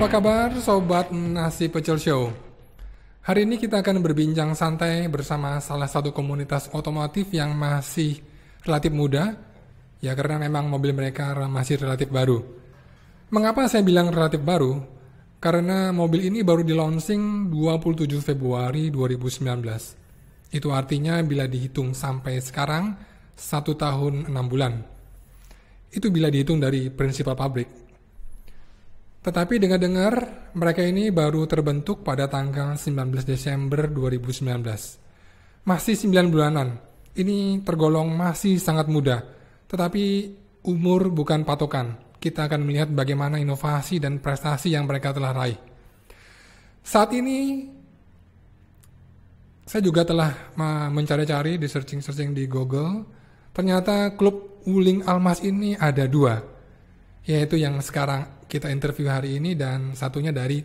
Apa kabar Sobat Nasi Pecel Show? Hari ini kita akan berbincang santai bersama salah satu komunitas otomotif yang masih relatif muda. Ya karena memang mobil mereka masih relatif baru. Mengapa saya bilang relatif baru? Karena mobil ini baru di launching 27 Februari 2019. Itu artinya bila dihitung sampai sekarang 1 tahun 6 bulan. Itu bila dihitung dari prinsipal pabrik. Tetapi dengar-dengar mereka ini baru terbentuk pada tanggal 19 Desember 2019. Masih 9 bulanan. Ini tergolong masih sangat muda. Tetapi umur bukan patokan. Kita akan melihat bagaimana inovasi dan prestasi yang mereka telah raih. Saat ini saya juga telah mencari-cari di searching di Google. Ternyata klub Wuling Almas ini ada 2. Yaitu yang sekarang kita interview hari ini dan satunya dari.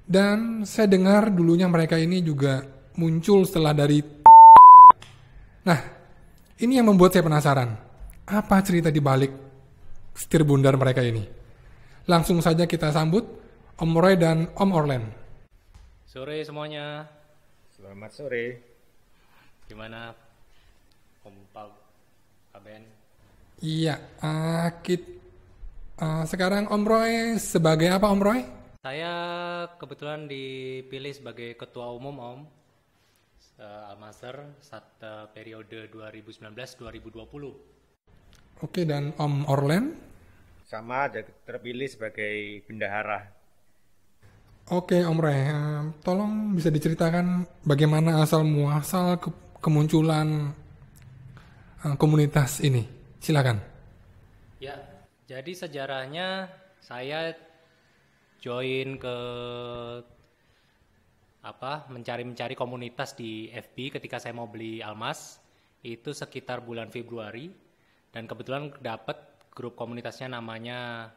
Dan saya dengar dulunya mereka ini juga muncul setelah dari. Nah, ini yang membuat saya penasaran. Apa cerita di balik setir bundar mereka ini? Langsung saja kita sambut Om Roy dan Om Orlen. Sore semuanya. Selamat sore. Gimana Om Pal, Aben? Iya, sekarang Om Roy sebagai apa Om Roy? Saya kebetulan dipilih sebagai ketua umum Om Almaser periode 2019-2020. Oke, dan Om Orlen? Sama, terpilih sebagai bendahara. Oke Om Roy, tolong bisa diceritakan bagaimana asal muasal kemunculan komunitas ini? Silakan. Ya, jadi sejarahnya saya join ke mencari komunitas di FB ketika saya mau beli Almas itu sekitar bulan Februari dan kebetulan dapat grup komunitasnya namanya.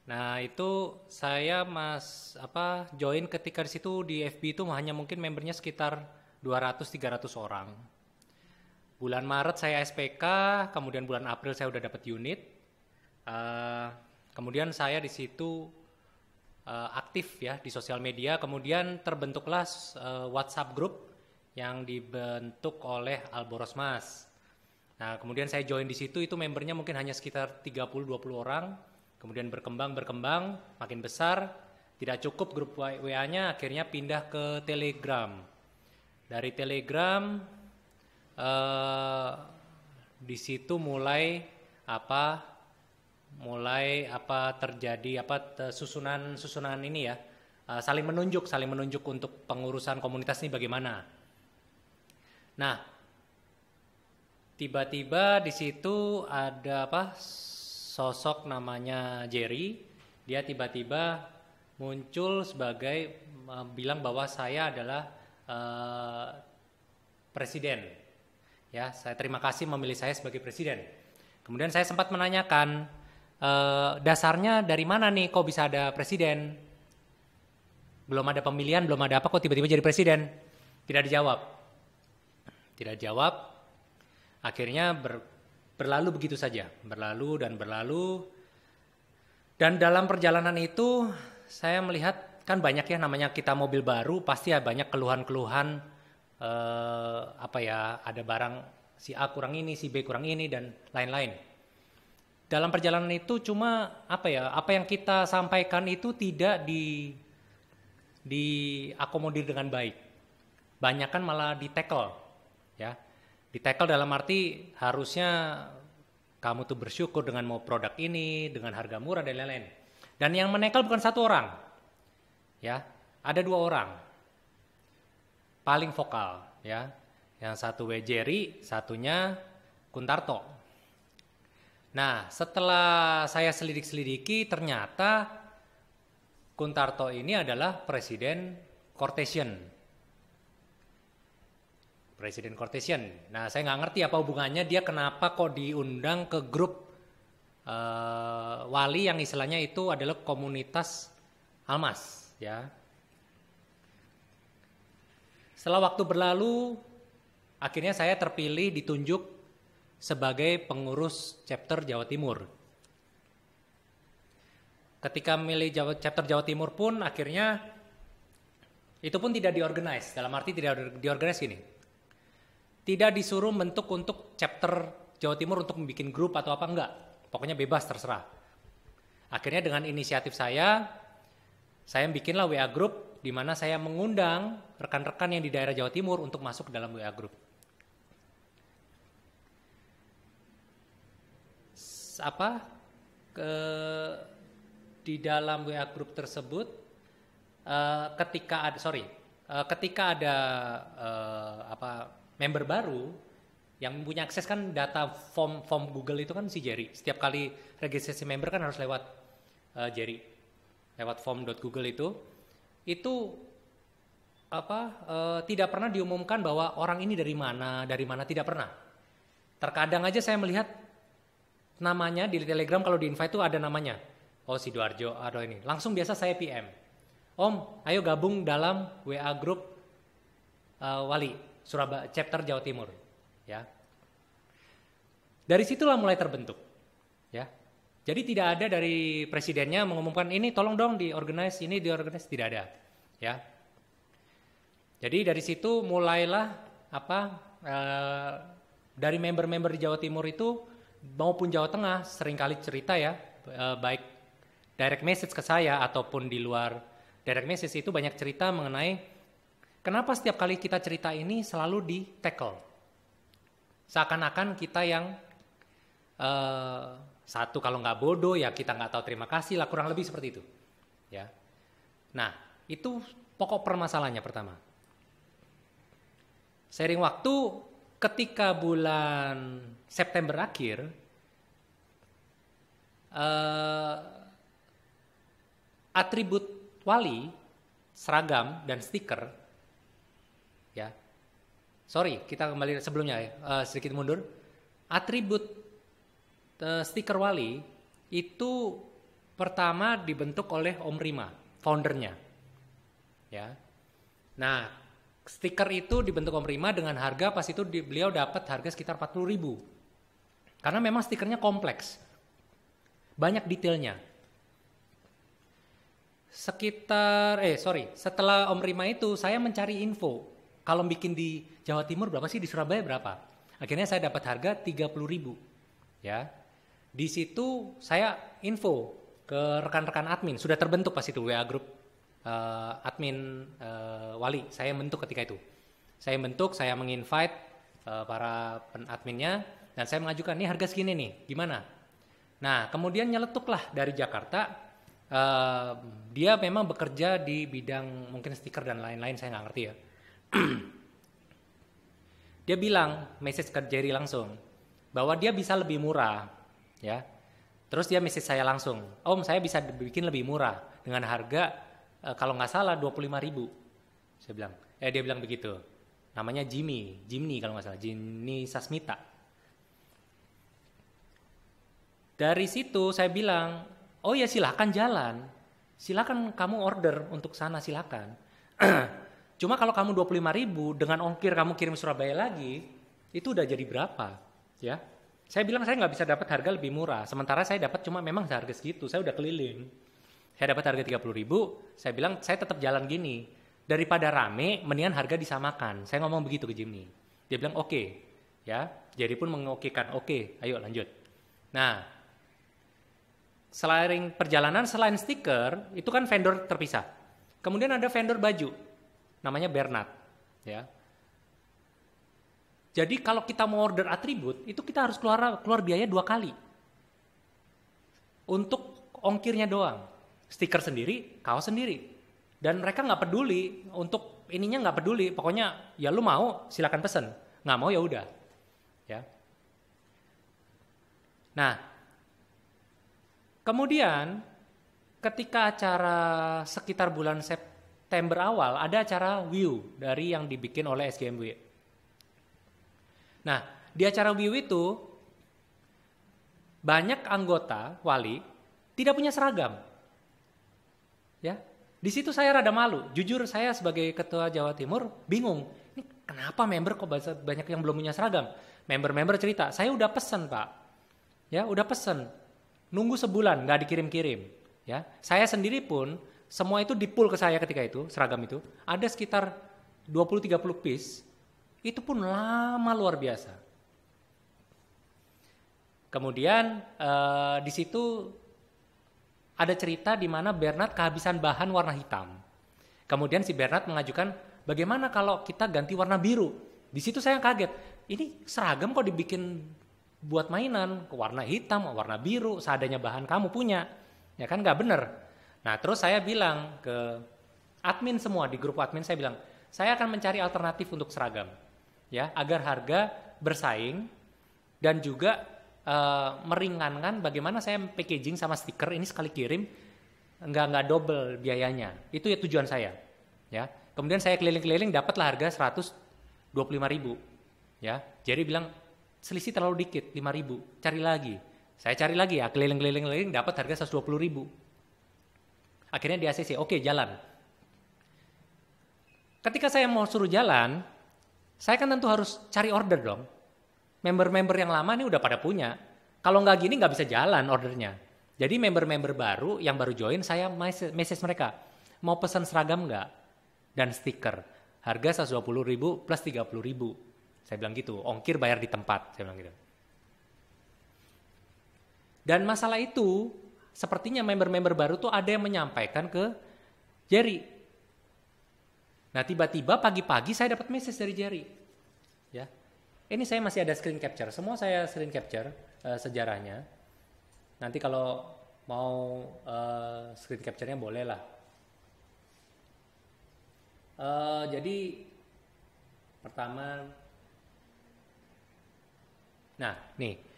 Nah itu saya join ketika di situ di FB itu hanya mungkin membernya sekitar 200-300 orang. Bulan Maret saya SPK, kemudian bulan April saya udah dapat unit. Kemudian saya di situ aktif ya di sosial media. Kemudian terbentuklah WhatsApp group yang dibentuk oleh Alborosmas. Nah, kemudian saya join di situ, itu membernya mungkin hanya sekitar 30-20 orang. Kemudian berkembang, makin besar. Tidak cukup grup WA-nya, akhirnya pindah ke Telegram. Dari Telegram di situ mulai terjadi susunan ini ya, saling menunjuk untuk pengurusan komunitas ini bagaimana. Nah, tiba-tiba di situ ada sosok namanya Jerry. Dia tiba-tiba muncul sebagai bilang bahwa saya adalah presiden. Ya, saya terima kasih memilih saya sebagai presiden. Kemudian saya sempat menanyakan, dasarnya dari mana nih kok bisa ada presiden? Belum ada pemilihan, belum ada apa kok tiba-tiba jadi presiden? Tidak dijawab. Akhirnya berlalu begitu saja, berlalu. Dan dalam perjalanan itu saya melihat kan banyak ya namanya kita mobil baru, pasti ya banyak keluhan-keluhan. Ada barang si A kurang ini, si B kurang ini dan lain-lain. Dalam perjalanan itu cuma apa yang kita sampaikan itu tidak diakomodir dengan baik. Banyakan malah di-tackle ya. Di-tackle dalam arti harusnya kamu tuh bersyukur dengan mau produk ini, dengan harga murah dan lain-lain. Dan yang menekel bukan 1 orang. Ya, ada 2 orang. Paling vokal ya, yang satu Jerry, satunya Kuntarto. Nah setelah saya selidiki ternyata Kuntarto ini adalah presiden Cortesian. Nah saya nggak ngerti apa hubungannya dia kenapa kok diundang ke grup wali yang istilahnya itu adalah komunitas Almas ya. Setelah waktu berlalu, akhirnya saya terpilih ditunjuk sebagai pengurus chapter Jawa Timur. ketika milih chapter Jawa Timur pun akhirnya itu pun tidak diorganize. Dalam arti tidak diorganize gini. Tidak disuruh bentuk untuk chapter Jawa Timur untuk membuat grup atau apa, enggak. Pokoknya bebas, terserah. Akhirnya dengan inisiatif saya bikinlah WA group di mana saya mengundang rekan-rekan yang di daerah Jawa Timur untuk masuk ke dalam WA group. Di dalam WA group tersebut ketika ada member baru yang punya akses kan data form Google itu kan si Jerry. Setiap kali registrasi member kan harus lewat Jerry, lewat form.google itu tidak pernah diumumkan bahwa orang ini dari mana tidak pernah. Terkadang aja saya melihat namanya di Telegram, kalau di invite itu ada namanya. Oh, Sidoarjo atau ini. Langsung biasa saya PM. Om, ayo gabung dalam WA group Wali Surabaya chapter Jawa Timur, ya. Dari situlah mulai terbentuk, ya. Jadi tidak ada dari presidennya mengumumkan ini tolong dong diorganize, tidak ada, ya. Jadi dari situ mulailah dari member-member di Jawa Timur itu maupun Jawa Tengah seringkali cerita ya, baik direct message ke saya ataupun di luar direct message itu banyak cerita mengenai kenapa setiap kali kita cerita ini selalu di tackle. Seakan-akan kita yang satu kalau nggak bodoh ya kita nggak tahu terima kasih lah, kurang lebih seperti itu. Ya. Nah itu pokok permasalahannya pertama. Seiring waktu ketika bulan September akhir atribut wali, seragam dan stiker, ya. Sorry, kita kembali sebelumnya ya, sedikit mundur. Atribut stiker wali itu pertama dibentuk oleh Om Rima, foundernya, ya. Nah, stiker itu dibentuk Om Rima dengan harga pas itu beliau dapat harga sekitar 40.000. Karena memang stikernya kompleks. Banyak detailnya. Setelah Om Rima itu saya mencari info. Kalau bikin di Jawa Timur berapa sih, di Surabaya berapa? Akhirnya saya dapat harga 30.000. Ya. Di situ saya info ke rekan-rekan admin, sudah terbentuk pas itu WA group admin Wali, saya bentuk ketika itu. Saya menginvite para adminnya dan saya mengajukan, nih harga segini nih, gimana? Nah, kemudian nyeletuklah dari Jakarta, dia memang bekerja di bidang mungkin stiker dan lain-lain, saya nggak ngerti ya. Dia bilang, message ke Jerry langsung, bahwa dia bisa lebih murah, ya. Terus dia message saya langsung, Om saya bisa bikin lebih murah dengan harga kalau nggak salah 25.000. Saya bilang, dia bilang begitu. Namanya Jimmy kalau nggak salah, Jimmy Sasmita. Dari situ saya bilang, oh ya silakan jalan, silakan kamu order untuk sana silakan. Cuma kalau kamu 25.000 dengan ongkir kamu kirim Surabaya lagi, itu udah jadi berapa? Ya, saya bilang saya nggak bisa dapat harga lebih murah. Sementara saya dapat cuma memang harga segitu, saya udah keliling. Saya dapat harga 30.000, saya bilang saya tetap jalan gini. Daripada rame, mendingan harga disamakan. Saya ngomong begitu ke Jimmy. Dia bilang oke, ya. Jerry pun mengokekan, oke, ayo lanjut. Nah, selain perjalanan, selain stiker, itu kan vendor terpisah. Kemudian ada vendor baju, namanya Bernard, ya. Jadi kalau kita mau order atribut, itu kita harus keluar biaya 2 kali. Untuk ongkirnya doang. Stiker sendiri, kaos sendiri. Dan mereka nggak peduli, untuk ininya nggak peduli. Pokoknya ya lu mau silakan pesen, nggak mau ya udah. Ya. Nah, kemudian ketika acara sekitar bulan September awal ada acara WIU dari yang dibikin oleh SGMW. Nah, di acara WIU itu banyak anggota wali tidak punya seragam. Ya, di situ saya rada malu. Jujur saya sebagai ketua Jawa Timur bingung. Ini kenapa member kok banyak yang belum punya seragam? Member-member cerita, saya udah pesen Pak. Ya, udah pesen. Nunggu sebulan nggak dikirim-kirim. Ya, saya sendiri pun semua itu di-pull ke saya ketika itu, seragam itu. Ada sekitar 20-30 piece, itu pun lama luar biasa. Kemudian di situ ada cerita di mana Bernard kehabisan bahan warna hitam. Kemudian si Bernard mengajukan, bagaimana kalau kita ganti warna biru? Di situ saya kaget, ini seragam kok dibikin buat mainan, ke warna hitam, warna biru, seadanya bahan kamu punya. Ya kan nggak bener. Nah terus saya bilang ke admin semua, di grup admin saya bilang, saya akan mencari alternatif untuk seragam. Ya, agar harga bersaing dan juga meringankan bagaimana saya packaging sama stiker ini sekali kirim nggak double biayanya. Itu ya tujuan saya. Ya, kemudian saya keliling-keliling dapatlah harga 125.000. Ya, jadi bilang selisih terlalu dikit 5.000, cari lagi. Saya cari lagi ya, keliling-keliling dapat harga 120.000. Akhirnya di ACC, oke jalan. Ketika saya mau suruh jalan, saya kan tentu harus cari order dong. Member-member yang lama ini udah pada punya. Kalau nggak gini nggak bisa jalan ordernya. Jadi member-member baru yang baru join, saya message mereka. Mau pesan seragam nggak? Dan stiker. Harga 120.000 plus 30.000. Saya bilang gitu, ongkir bayar di tempat. Saya bilang gitu. Dan masalah itu, sepertinya member-member baru tuh ada yang menyampaikan ke Jerry. Nah tiba-tiba pagi-pagi saya dapat message dari Jerry. Ya, ini saya masih ada screen capture. Semua saya screen capture sejarahnya. Nanti kalau mau screen capture-nya boleh lah. Jadi pertama, nah nih.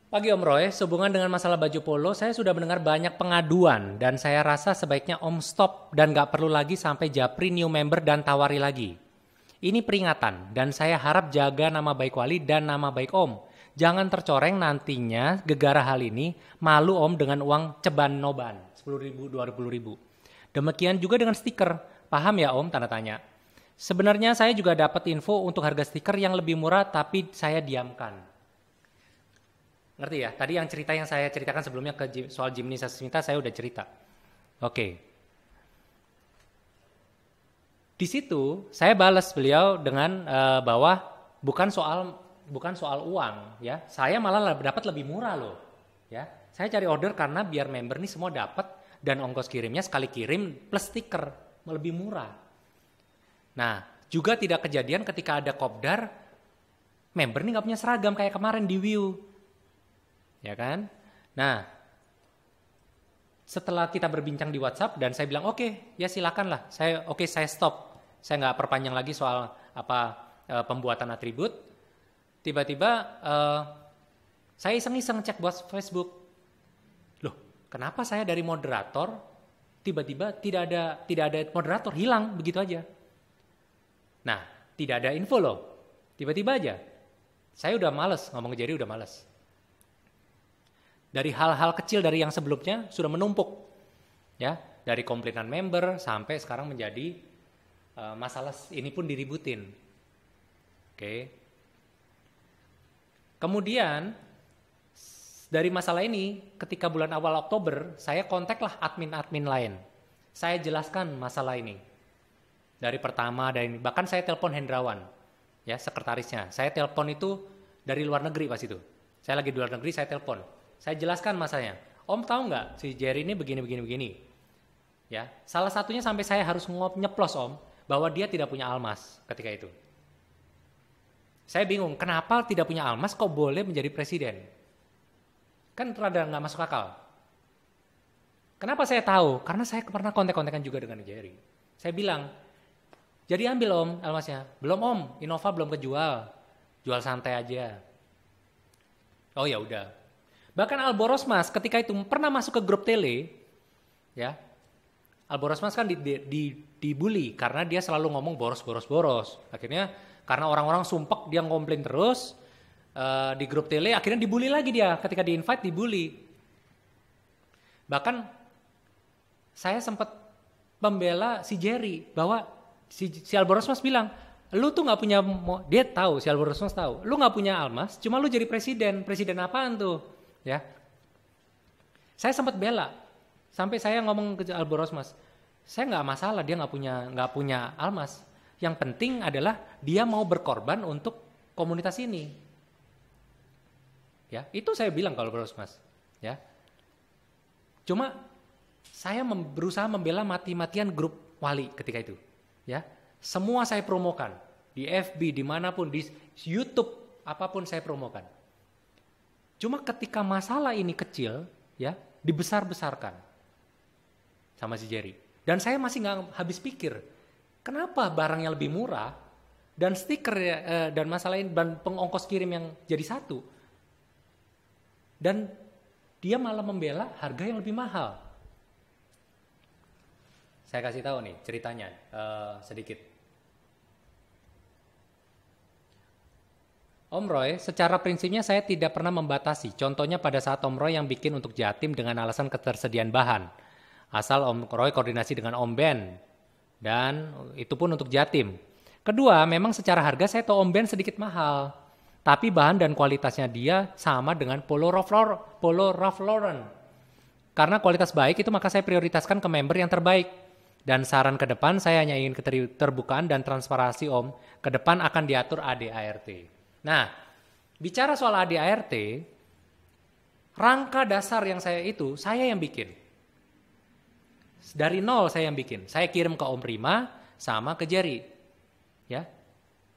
Pagi Om Roy, sehubungan dengan masalah baju polo, saya sudah mendengar banyak pengaduan dan saya rasa sebaiknya Om stop dan gak perlu lagi sampai japri new member dan tawari lagi. Ini peringatan dan saya harap jaga nama baik Wali dan nama baik Om. Jangan tercoreng nantinya gegara hal ini, malu Om dengan uang ceban noban, 10.000, 20.000. Demikian juga dengan stiker, paham ya Om? Tanda tanya. Sebenarnya saya juga dapat info untuk harga stiker yang lebih murah tapi saya diamkan. Ngerti ya? Tadi yang cerita yang saya ceritakan sebelumnya soal Jimny Sasmita saya udah cerita. Oke. Di situ saya balas beliau dengan bahwa bukan soal uang ya. Saya malah dapat lebih murah loh. Ya. Saya cari order karena biar member nih semua dapat dan ongkos kirimnya sekali kirim plus stiker lebih murah. Nah, juga tidak kejadian ketika ada kopdar member nih nggak punya seragam kayak kemarin di Wiu. Ya kan? Nah, setelah kita berbincang di WhatsApp dan saya bilang oke, ya silakanlah. Saya stop. Saya nggak perpanjang lagi soal pembuatan atribut. Tiba-tiba saya iseng-iseng cek buat Facebook. Loh, kenapa saya dari moderator tiba-tiba tidak ada moderator, hilang begitu aja. Nah, tidak ada info loh. Tiba-tiba aja. Saya udah males ngomong ke Jerry, udah males. Dari hal-hal kecil dari yang sebelumnya sudah menumpuk. Ya, dari komplainan member sampai sekarang menjadi masalah ini pun diributin. Oke. Kemudian dari masalah ini ketika bulan awal Oktober saya kontaklah admin-admin lain. Saya jelaskan masalah ini. Dari pertama dari ini, bahkan saya telepon Hendrawan, ya sekretarisnya. Saya telepon itu dari luar negeri pas itu. Saya lagi di luar negeri, saya telepon. Saya jelaskan masalahnya. Om tahu nggak si Jerry ini begini. Ya, salah satunya sampai saya harus nyeplos Om bahwa dia tidak punya almas ketika itu. Saya bingung kenapa tidak punya almas kok boleh menjadi presiden? Kan rada nggak masuk akal. Kenapa saya tahu? Karena saya pernah kontak-kontakan juga dengan Jerry. Saya bilang, jadi ambil Om almasnya. Belum Om, Innova belum kejual. Jual santai aja. Oh ya udah. Bahkan Alborosmas ketika itu pernah masuk ke grup tele, ya. Alborosmas kan dibully karena dia selalu ngomong boros. Akhirnya karena orang-orang sumpek dia komplain terus di grup tele, akhirnya dibully lagi dia. Ketika di-invite dibully. Bahkan saya sempat membela si Jerry bahwa si Alborosmas bilang, lu tuh nggak punya, dia tahu, si Alborosmas tahu, lu nggak punya almas, cuma lu jadi presiden apaan tuh? Ya, saya sempat bela Sampai saya ngomong ke Alboros, Mas, saya nggak masalah dia nggak punya almas. Yang penting adalah dia mau berkorban untuk komunitas ini. Ya, itu saya bilang kalau Alboros, Mas. Ya, cuma saya berusaha membela mati-matian grup wali ketika itu. Ya, semua saya promokan di FB, dimanapun, di YouTube, apapun saya promokan. Cuma ketika masalah ini kecil, ya, dibesar-besarkan sama si Jerry. Dan saya masih nggak habis pikir, kenapa barang yang lebih murah dan stiker dan masalah ini dan pengongkos kirim yang jadi satu, dan dia malah membela harga yang lebih mahal. Saya kasih tahu nih ceritanya sedikit. Om Roy, secara prinsipnya saya tidak pernah membatasi. Contohnya pada saat Om Roy yang bikin untuk Jatim dengan alasan ketersediaan bahan. Asal Om Roy koordinasi dengan Om Ben. Dan itu pun untuk Jatim. Kedua, memang secara harga saya tahu Om Ben sedikit mahal. Tapi bahan dan kualitasnya dia sama dengan Polo Ralph Lauren. Karena kualitas baik itu maka saya prioritaskan ke member yang terbaik. Dan saran ke depan saya hanya ingin keterbukaan dan transparansi Om. Ke depan akan diatur ADART. Nah, bicara soal ADART, rangka dasar yang saya yang bikin. Dari nol saya yang bikin. Saya kirim ke Om Rima sama ke Jerry. Ya.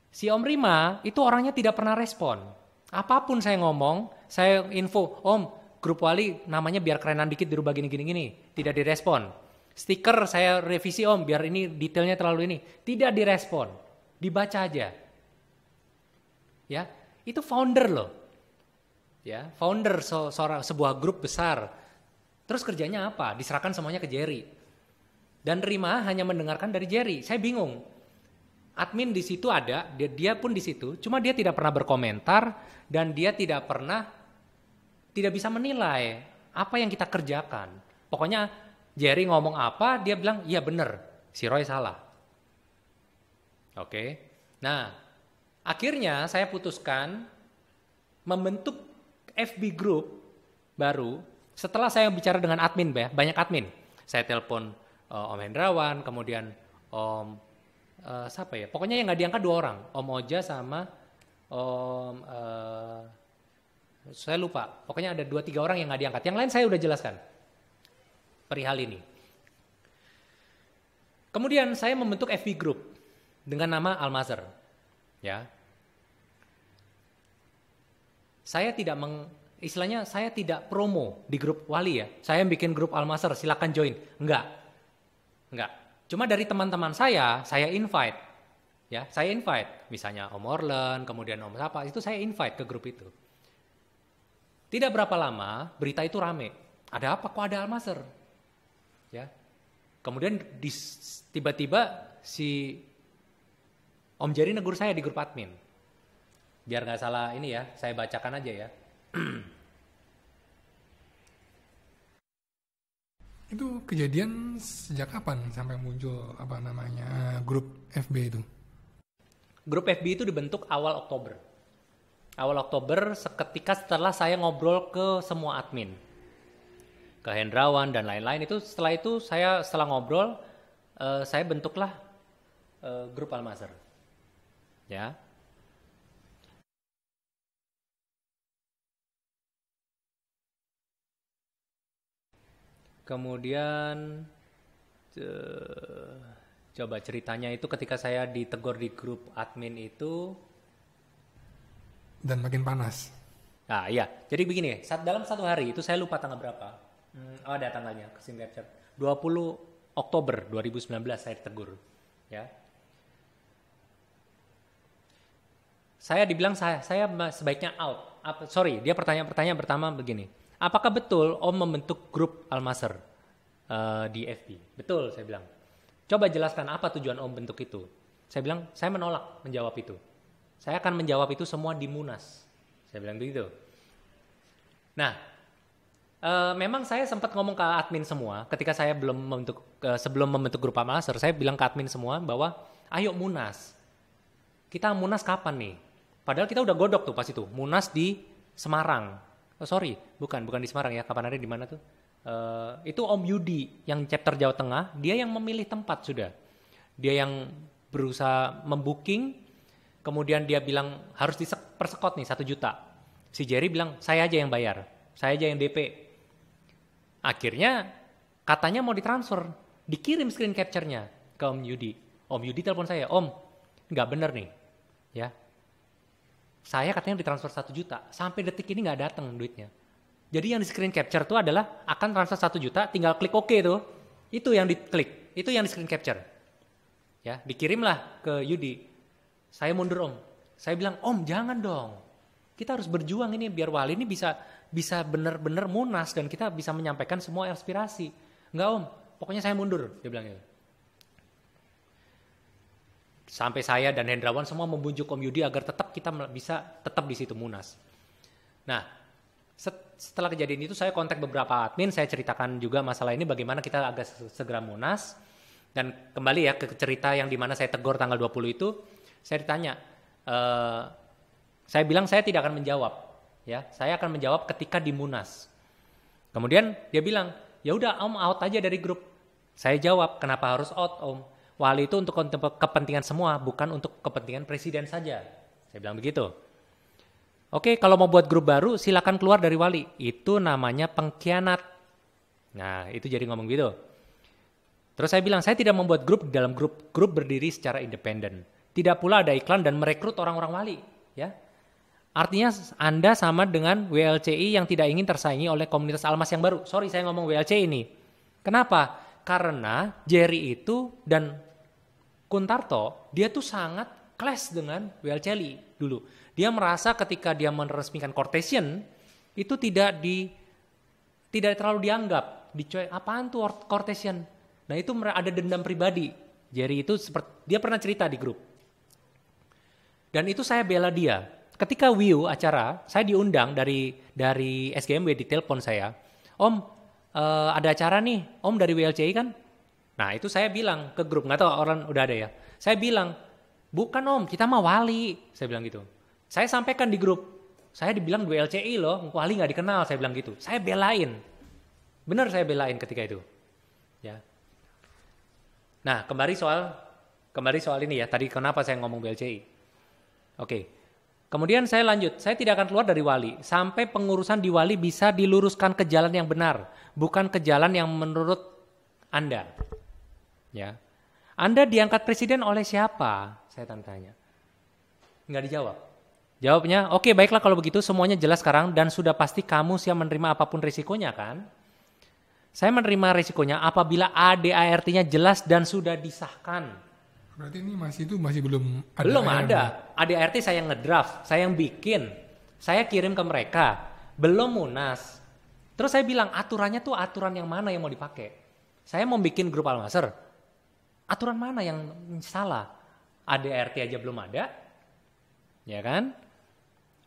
Si Om Rima itu orangnya tidak pernah respon. Apapun saya ngomong, saya info, Om, grup wali namanya biar kerenan dikit dirubah gini. Tidak direspon. Stiker saya revisi Om, biar ini detailnya terlalu ini. Tidak direspon. Dibaca aja. Ya, itu founder loh. Ya, founder sebuah grup besar. Terus kerjanya apa? Diserahkan semuanya ke Jerry. Dan Rima hanya mendengarkan dari Jerry. Saya bingung. Admin di situ ada, dia pun di situ, cuma dia tidak pernah berkomentar dan dia tidak bisa menilai apa yang kita kerjakan. Pokoknya Jerry ngomong apa, dia bilang, iya benar, si Roy salah. Oke. Nah, akhirnya saya putuskan membentuk FB group baru setelah saya bicara dengan admin, banyak admin. Saya telepon Om Hendrawan, kemudian Om siapa ya? Pokoknya yang nggak diangkat 2 orang, Om Oja sama Om saya lupa. Pokoknya ada 2-3 orang yang nggak diangkat. Yang lain saya udah jelaskan perihal ini. Kemudian saya membentuk FB group dengan nama Almazer. Ya. Saya tidak promo di grup wali ya. Saya bikin grup Almazer, silakan join. Enggak. Cuma dari teman-teman saya invite. Ya, saya invite. Misalnya Om Orlen, kemudian Om Sapa, itu saya invite ke grup itu. Tidak berapa lama, berita itu rame. Ada apa? Kok ada Almazer? Ya. Kemudian tiba-tiba si Om Jerry negur saya di grup admin. Biar nggak salah ini ya, saya bacakan aja ya. Itu kejadian sejak kapan sampai muncul grup FB itu? Grup FB itu dibentuk awal Oktober. Awal Oktober seketika setelah saya ngobrol ke semua admin. Ke Hendrawan dan lain-lain itu setelah ngobrol saya bentuklah grup Almazer. Ya. Kemudian coba ceritanya itu ketika saya ditegur di grup admin itu. Dan makin panas. Nah iya, jadi begini, dalam 1 hari itu saya lupa tanggal berapa. Ada tanggalnya, kesini capture. 20 Oktober 2019 saya ditegur. Ya. Saya dibilang saya sebaiknya out. Dia pertanyaan pertama begini. Apakah betul Om membentuk grup Almazer di FB? Betul, saya bilang. Coba jelaskan apa tujuan Om bentuk itu. Saya bilang, saya menolak menjawab itu. Saya akan menjawab itu semua di Munas. Saya bilang begitu. Nah, memang saya sempat ngomong ke admin semua. Ketika saya sebelum membentuk grup Almazer, saya bilang ke admin semua bahwa ayo Munas. Kita Munas kapan nih? Padahal kita udah godok tuh pas itu. Munas di Semarang. Oh sorry, bukan di Semarang ya. Kapan ada di mana tuh? itu Om Yudi yang chapter Jawa Tengah, dia yang memilih tempat sudah. Dia yang berusaha membooking, kemudian dia bilang harus dipersekot nih 1 juta. Si Jerry bilang saya aja yang bayar, saya aja yang DP. Akhirnya katanya mau ditransfer, dikirim screen capture-nya ke Om Yudi. Om Yudi telepon saya, Om, nggak bener nih, ya. Saya katanya ditransfer 1 juta, sampai detik ini nggak datang duitnya. Jadi yang di screen capture itu adalah akan transfer 1 juta, tinggal klik OK tuh. Itu yang diklik, itu yang di screen capture. Ya, dikirimlah ke Yudi. Saya mundur Om. Saya bilang, Om jangan dong. Kita harus berjuang ini biar Wali ini bisa benar-benar munas dan kita bisa menyampaikan semua aspirasi. Enggak Om, pokoknya saya mundur, dia bilang gitu. Sampai saya dan Hendrawan semua membujuk Om Yudi agar kita bisa tetap di situ munas. Nah, setelah kejadian itu saya kontak beberapa admin, saya ceritakan juga masalah ini bagaimana kita agak segera munas. Dan kembali ya ke cerita yang dimana saya tegur tanggal 20 itu, saya ditanya, saya bilang saya tidak akan menjawab, ya, saya akan menjawab ketika di munas. Kemudian dia bilang, ya udah Om out aja dari grup. Saya jawab, kenapa harus out Om? Wali itu untuk kepentingan semua, bukan untuk kepentingan presiden saja. Saya bilang begitu. Oke, kalau mau buat grup baru, silakan keluar dari Wali. Itu namanya pengkhianat. Nah, itu jadi ngomong gitu. Terus saya bilang, saya tidak membuat grup dalam grup berdiri secara independen. Tidak pula ada iklan dan merekrut orang-orang Wali. Ya, artinya Anda sama dengan WLCI yang tidak ingin tersaingi oleh komunitas Almas yang baru. Sorry, saya ngomong WLCI ini. Kenapa? Karena Jerry itu dan Kuntarto, dia tuh sangat clash dengan WLCI dulu. Dia merasa ketika dia meresmikan Cartesian, itu tidak terlalu dianggap. Apaan tuh Cartesian? Nah itu ada dendam pribadi. Jerry itu dia pernah cerita di grup. Dan itu saya bela dia. Ketika WIU acara, saya diundang dari SGMW di telepon saya. Om, ada acara nih, Om dari WLCI kan? Nah itu saya bilang ke grup, nggak tahu orang udah ada ya. Saya bilang, bukan Om, kita mah Wali. Saya bilang gitu. Saya sampaikan di grup, saya dibilang WLCI loh, Wali nggak dikenal, saya bilang gitu. Saya belain. Benar saya belain ketika itu. Ya. Nah kembali soal ini ya, tadi kenapa saya ngomong WLCI. Oke. Kemudian saya lanjut, saya tidak akan keluar dari Wali sampai pengurusan di Wali bisa diluruskan ke jalan yang benar, bukan ke jalan yang menurut Anda. Ya, Anda diangkat presiden oleh siapa? Saya tanya. Nggak dijawab. Jawabnya, oke baiklah kalau begitu semuanya jelas sekarang dan sudah pasti kamu siap menerima apapun risikonya kan? Saya menerima risikonya apabila ADART-nya jelas dan sudah disahkan. Berarti ini masih belum ada. Belum ada. ADART saya ngedraft, saya yang bikin, saya kirim ke mereka, belum munas. Terus saya bilang aturannya tuh aturan yang mana yang mau dipakai? Saya mau bikin grup Almaser, aturan mana yang salah? ADART aja belum ada, ya kan?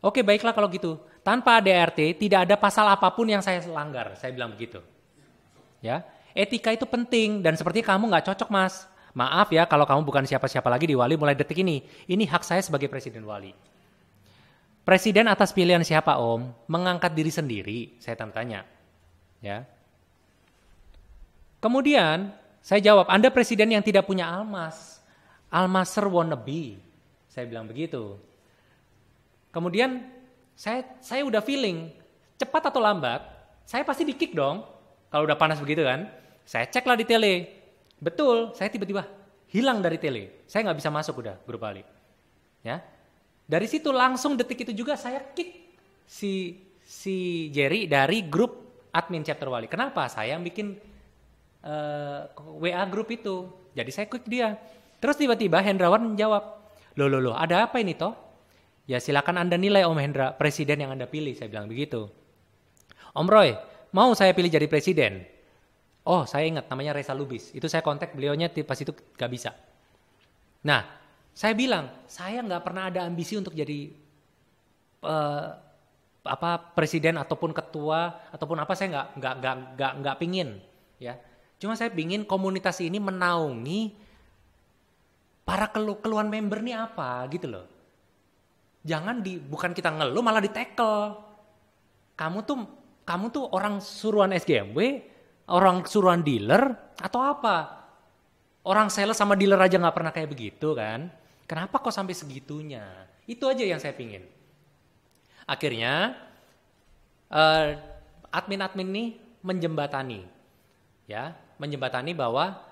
Oke baiklah kalau gitu. Tanpa ADART tidak ada pasal apapun yang saya langgar, saya bilang begitu. Ya, etika itu penting dan seperti kamu nggak cocok mas. Maaf ya kalau kamu bukan siapa-siapa lagi di Wali mulai detik ini. Ini hak saya sebagai presiden Wali. Presiden atas pilihan siapa Om? Mengangkat diri sendiri, saya tanya. Ya. Kemudian saya jawab, Anda presiden yang tidak punya almas. Almaser wannabe. Saya bilang begitu. Kemudian saya udah feeling, cepat atau lambat, saya pasti di-kick dong. Kalau udah panas begitu kan. Saya ceklah di tele. Betul, saya tiba-tiba hilang dari tele. Saya nggak bisa masuk udah grup Wali. Ya. Dari situ langsung detik itu juga saya kick si Jerry dari grup admin chapter Wali. Kenapa? Saya yang bikin WA grup itu. Jadi saya kick dia. Terus tiba-tiba Hendrawan menjawab, loh, ada apa ini toh? Ya silakan Anda nilai Om Hendra, presiden yang Anda pilih. Saya bilang begitu. Om Roy, mau saya pilih jadi presiden? Oh saya ingat namanya Reza Lubis. Itu saya kontak beliaunya pas itu gak bisa. Nah saya bilang saya gak pernah ada ambisi untuk jadi presiden ataupun ketua ataupun apa, saya nggak pingin ya. Cuma saya pingin komunitas ini menaungi para keluhan member nih apa gitu loh. Jangan bukan kita ngeluh malah di-tackle. Kamu tuh kamu tuh orang suruhan SGMW, orang suruhan dealer, atau apa? Orang sales sama dealer aja nggak pernah kayak begitu kan? Kenapa kok sampai segitunya? Itu aja yang saya pingin. Akhirnya admin-admin nih menjembatani, ya, menjembatani bahwa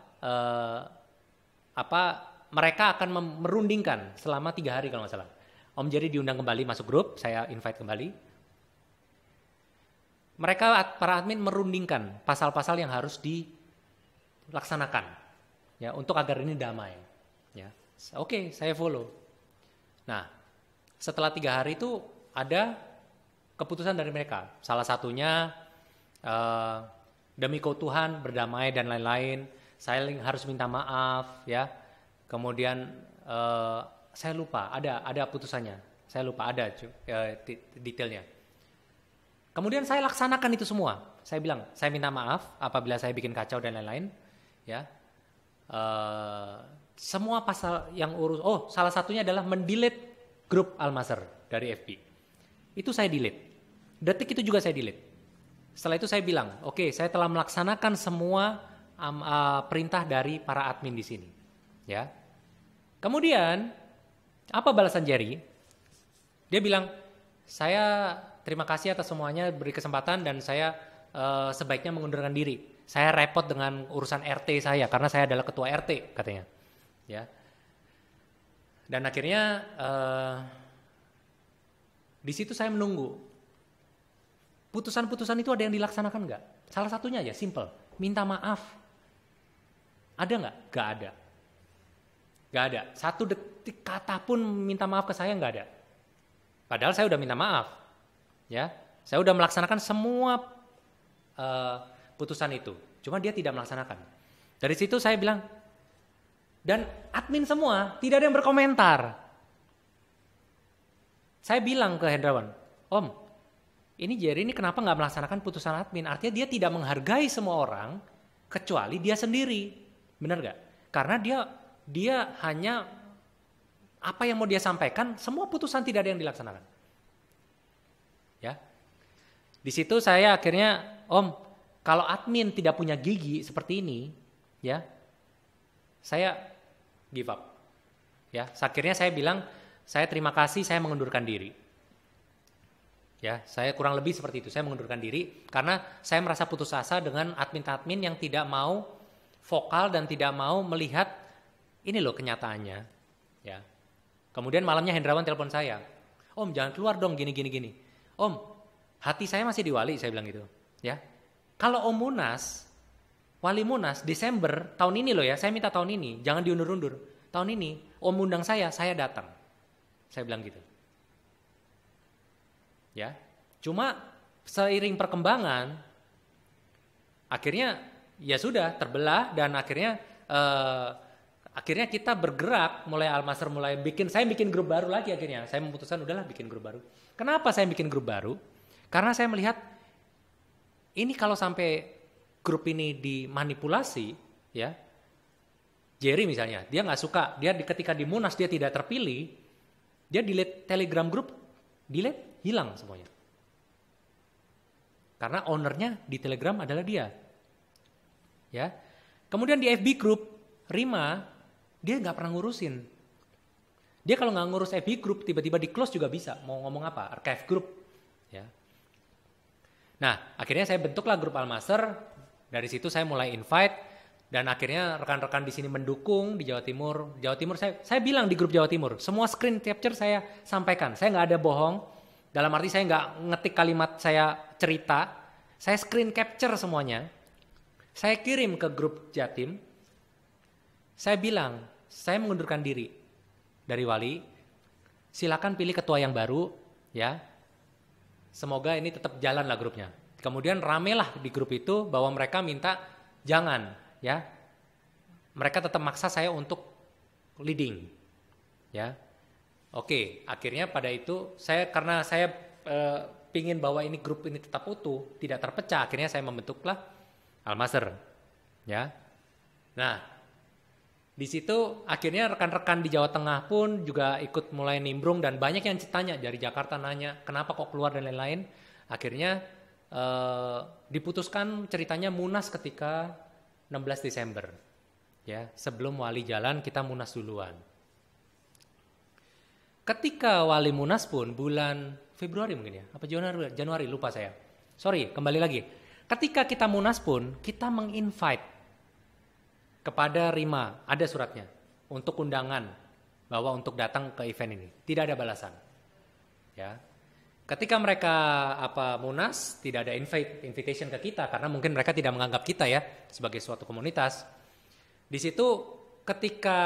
mereka akan merundingkan selama 3 hari kalau nggak salah. Om Jerry diundang kembali masuk grup, saya invite kembali. Mereka para admin merundingkan pasal-pasal yang harus dilaksanakan, ya, untuk agar ini damai. Ya, oke, saya follow. Nah, setelah 3 hari itu ada keputusan dari mereka. Salah satunya demi keutuhan, berdamai dan lain-lain. Saya harus minta maaf, ya. Kemudian saya lupa, ada putusannya. Saya lupa ada detailnya. Kemudian saya laksanakan itu semua. Saya bilang, saya minta maaf apabila saya bikin kacau dan lain-lain, ya. Semua pasal yang salah satunya adalah mendelete grup Al-Masr dari FB. Itu saya delete. Detik itu juga saya delete. Setelah itu saya bilang, oke, saya telah melaksanakan semua perintah dari para admin di sini, ya. Kemudian apa balasan Jerry? Dia bilang, saya terima kasih atas semuanya, beri kesempatan dan saya sebaiknya mengundurkan diri. Saya repot dengan urusan RT saya karena saya adalah ketua RT katanya, ya. Dan akhirnya di situ saya menunggu. Putusan-putusan itu ada yang dilaksanakan nggak? Salah satunya aja, simple, minta maaf. Ada nggak? Nggak ada. Nggak ada. 1 detik kata pun minta maaf ke saya nggak ada. Padahal saya udah minta maaf, ya. Saya udah melaksanakan semua putusan itu. Cuma dia tidak melaksanakan. Dari situ saya bilang, dan admin semua tidak ada yang berkomentar. Saya bilang ke Hendrawan, Om, ini Jerry ini kenapa nggak melaksanakan putusan admin? Artinya dia tidak menghargai semua orang kecuali dia sendiri, benar nggak? Karena dia hanya apa yang mau dia sampaikan, semua putusan tidak ada yang dilaksanakan. Ya, di situ saya akhirnya, Om, kalau admin tidak punya gigi seperti ini, ya, saya give up. Ya, akhirnya saya bilang, saya terima kasih, saya mengundurkan diri. Ya, saya kurang lebih seperti itu. Saya mengundurkan diri karena saya merasa putus asa dengan admin-admin yang tidak mau vokal dan tidak mau melihat ini loh kenyataannya. Ya. Kemudian malamnya Hendrawan telepon saya, Om jangan keluar dong gini. Om, hati saya masih di Wali, saya bilang gitu. Ya, kalau Om Munas, Wali Munas Desember tahun ini loh ya, saya minta tahun ini, jangan diundur-undur. Tahun ini Om undang saya datang. Saya bilang gitu. Ya, cuma seiring perkembangan akhirnya ya sudah terbelah dan akhirnya kita bergerak mulai Al-Masr saya bikin grup baru lagi. Akhirnya saya memutuskan udahlah bikin grup baru. Kenapa saya bikin grup baru? Karena saya melihat ini kalau sampai grup ini dimanipulasi, ya, Jerry misalnya dia nggak suka, ketika di Munas dia tidak terpilih, dia delete Telegram grup, hilang semuanya. Karena ownernya di Telegram adalah dia. Ya. Kemudian di FB group, Rima, dia nggak pernah ngurusin. Dia kalau nggak ngurus FB group, tiba-tiba di close juga bisa. Mau ngomong apa? Archive group. Ya. Nah, akhirnya saya bentuklah grup Al-Masr. Dari situ saya mulai invite. Dan akhirnya rekan-rekan di sini mendukung di Jawa Timur. Jawa Timur saya bilang di grup Jawa Timur, semua screen capture saya sampaikan. Saya nggak ada bohong. Dalam arti saya nggak ngetik kalimat saya cerita. Saya screen capture semuanya. Saya kirim ke grup Jatim. Saya bilang, saya mengundurkan diri dari Wali. Silakan pilih ketua yang baru, ya. Semoga ini tetap jalan lah grupnya. Kemudian ramelah di grup itu bahwa mereka minta jangan, ya. Mereka tetap maksa saya untuk leading, ya. Oke, akhirnya pada itu karena saya pingin bahwa ini grup ini tetap utuh, tidak terpecah, akhirnya saya membentuklah Al-Masr, ya. Nah, di situ akhirnya rekan-rekan di Jawa Tengah pun juga ikut mulai nimbrung dan banyak yang tanya dari Jakarta nanya kenapa kok keluar dan lain-lain. Akhirnya diputuskan ceritanya Munas ketika 16 Desember. Ya, sebelum Wali jalan kita Munas duluan. Ketika Wali Munas pun bulan Februari mungkin ya, apa Januari lupa saya. Sorry, kembali lagi. Ketika kita Munas pun kita menginvite kepada Rima, ada suratnya untuk undangan bahwa untuk datang ke event ini. Tidak ada balasan. Ya. Ketika mereka Munas tidak ada invitation ke kita karena mungkin mereka tidak menganggap kita ya sebagai suatu komunitas. Di situ ketika